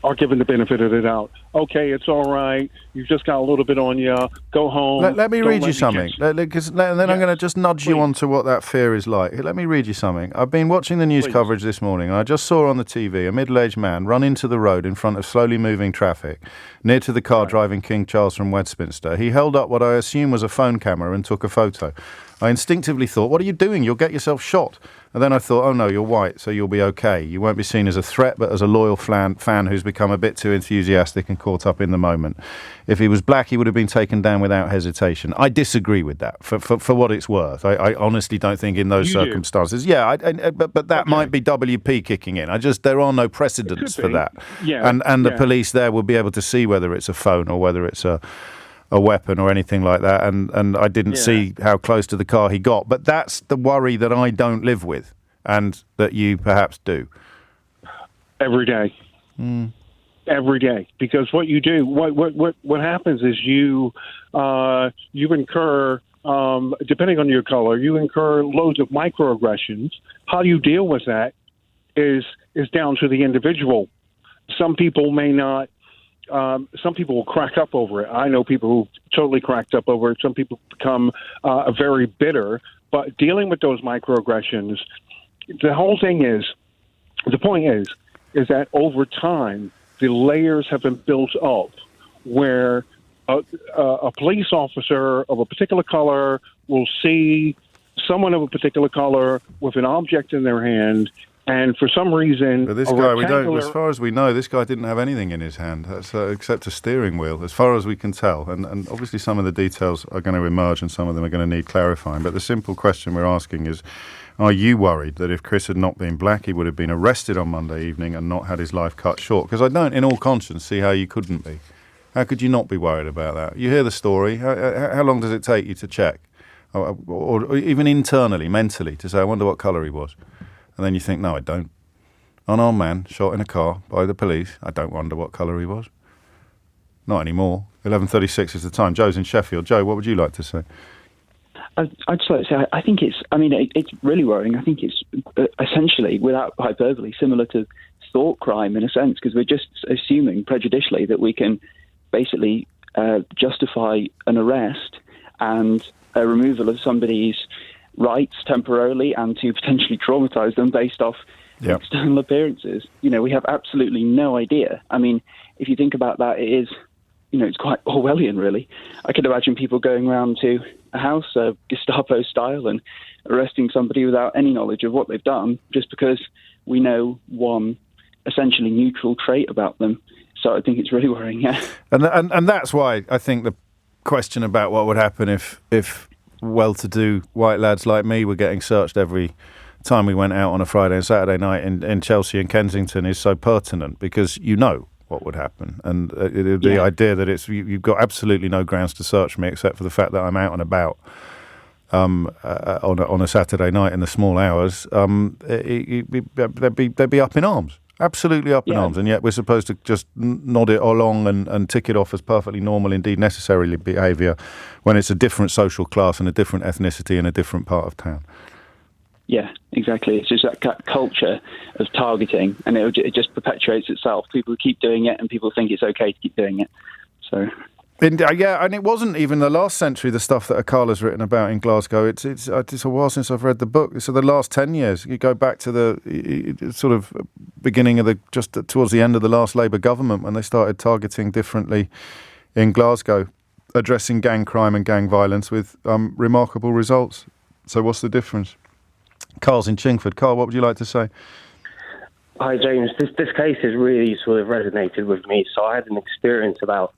are given the benefit of the doubt. Okay, it's all right. You've just got a little bit on you. Go home. Let me read you something. And then I'm going to just nudge you onto what that fear is like. Let me read you something. I've been watching the news coverage this morning, and I just saw on the TV a middle-aged man run into the road in front of slowly moving traffic near to the car driving King Charles from Westminster. He held up what I assume was a phone camera and took a photo. I instinctively thought, what are you doing? You'll get yourself shot. And then I thought, oh no, you're white, so you'll be okay. You won't be seen as a threat, but as a loyal fan who's become a bit too enthusiastic and caught up in the moment. If he was black, he would have been taken down without hesitation. I disagree with that, for what it's worth. I honestly don't think in those circumstances. Yeah, but that might be WP kicking in. There are no precedents for that. Yeah, and the police there will be able to see whether it's a phone or whether it's a weapon or anything like that, and I didn't see how close to the car he got. But that's the worry that I don't live with, and that you perhaps do. Every day. Every day. Because what you do, what happens is you incur, depending on your color, you incur loads of microaggressions. How you deal with that is down to the individual. Some people may not. Some people will crack up over it. I know people who totally cracked up over it. Some people become very bitter. But dealing with those microaggressions, the point is that over time, the layers have been built up where a police officer of a particular color will see someone of a particular color with an object in their hand. And for some reason, but this guy, as far as we know, this guy didn't have anything in his hand, that's, except a steering wheel, as far as we can tell. And obviously some of the details are going to emerge and some of them are going to need clarifying. But the simple question we're asking is, are you worried that if Chris had not been black, he would have been arrested on Monday evening and not had his life cut short? Because I don't, in all conscience, see how you couldn't be. How could you not be worried about that? You hear the story. How long does it take you to check? Or even internally, mentally, to say, I wonder what colour he was. And then you think, no, I don't. Unarmed man shot in a car by the police. I don't wonder what colour he was. Not anymore. 11:36 is the time. Joe's in Sheffield. Joe, what would you like to say? I'd just like to say, I think it's really worrying. I think it's essentially, without hyperbole, similar to thought crime in a sense, because we're just assuming prejudicially that we can basically justify an arrest and a removal of somebody's rights temporarily and to potentially traumatise them based off external appearances. We have absolutely no idea. I mean, if you think about that, it is, it's quite Orwellian, really. I could imagine people going around to a house, Gestapo style, and arresting somebody without any knowledge of what they've done, just because we know one essentially neutral trait about them. So I think it's really worrying, yeah. And that's why I think the question about what would happen if well-to-do white lads like me were getting searched every time we went out on a Friday and Saturday night in Chelsea and Kensington is so pertinent, because what would happen. And the idea that you've got absolutely no grounds to search me except for the fact that I'm out and about on a Saturday night in the small hours, they'd be up in arms. Absolutely up in arms, and yet we're supposed to just nod it along and tick it off as perfectly normal, indeed necessary behaviour, when it's a different social class and a different ethnicity in a different part of town. Yeah, exactly. It's just that culture of targeting, and it just perpetuates itself. People keep doing it, and people think it's okay to keep doing it. So. And it wasn't even the last century, the stuff that Akala's written about in Glasgow. It's a while since I've read the book. So the last 10 years, you go back to the sort of beginning of just towards the end of the last Labour government, when they started targeting differently in Glasgow, addressing gang crime and gang violence with remarkable results. So what's the difference? Carl's in Chingford. Carl, what would you like to say? Hi, James. This case has really sort of resonated with me. So I had an experience about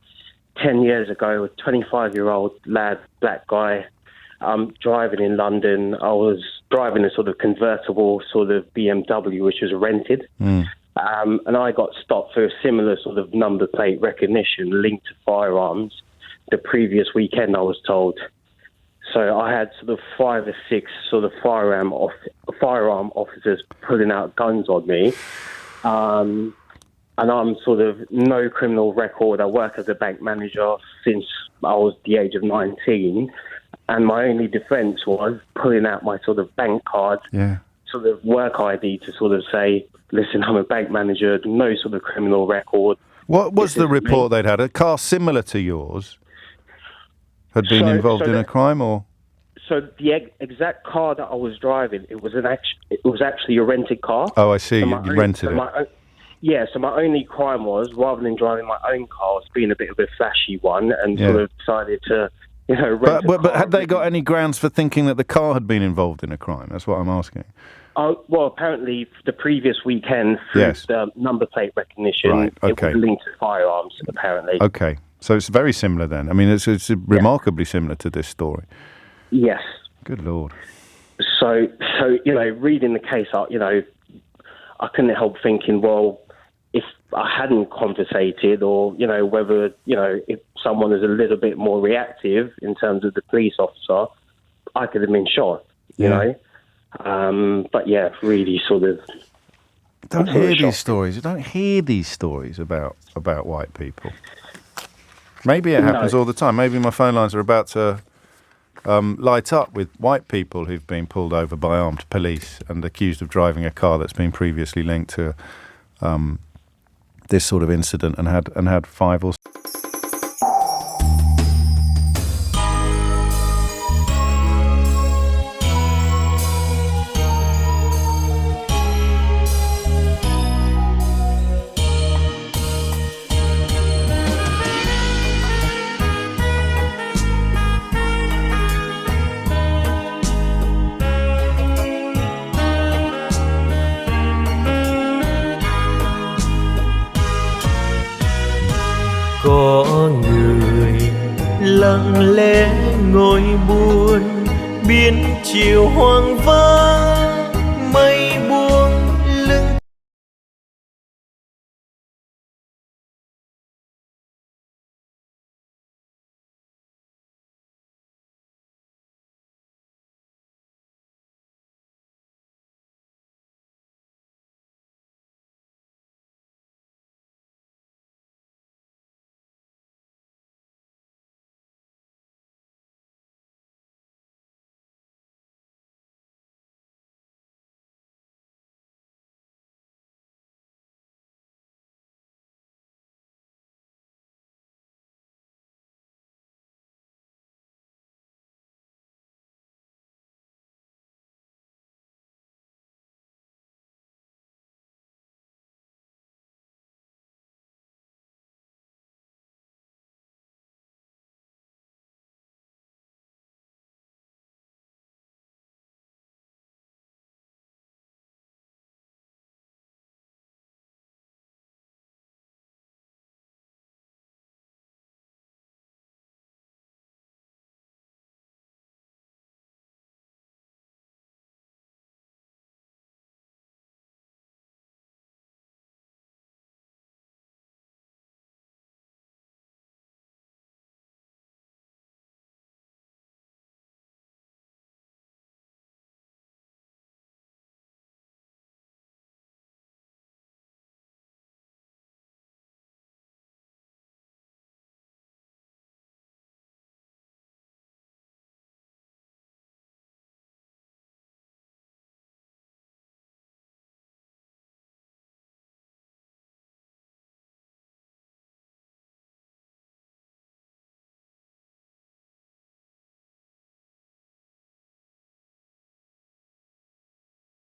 10 years ago, a 25-year-old lad, black guy, driving in London. I was driving a sort of convertible sort of BMW, which was rented. And I got stopped for a similar sort of number plate recognition linked to firearms the previous weekend, I was told. So I had sort of 5 or 6 sort of firearm officers pulling out guns on me. And I'm sort of no criminal record. I work as a bank manager since I was the age of 19. And my only defence was pulling out my sort of bank card, sort of work ID to sort of say, listen, I'm a bank manager, no sort of criminal record. What was the report they'd had? A car similar to yours had been involved in a crime, or? So the exact car that I was driving, it was actually a rented car. Oh, I see. You rented it. So my only crime was, rather than driving my own car, I was being a bit of a flashy one and sort of decided to, rent But had they got any grounds for thinking that the car had been involved in a crime? That's what I'm asking. Well, apparently the previous weekend, through the number plate recognition, it was linked to firearms, apparently. Okay. So it's very similar then. I mean, it's remarkably similar to this story. Yes. Good Lord. So reading the case out, I couldn't help thinking, well, if I hadn't conversated, or, whether, if someone is a little bit more reactive in terms of the police officer, I could have been shot, you know. But yeah, really sort of... Don't hear these stories about white people. Maybe it happens all the time. Maybe my phone lines are about to light up with white people who've been pulled over by armed police and accused of driving a car that's been previously linked to this sort of incident and had 5 or 6. Có người lặng lẽ ngồi buồn, biến chiều hoang vắng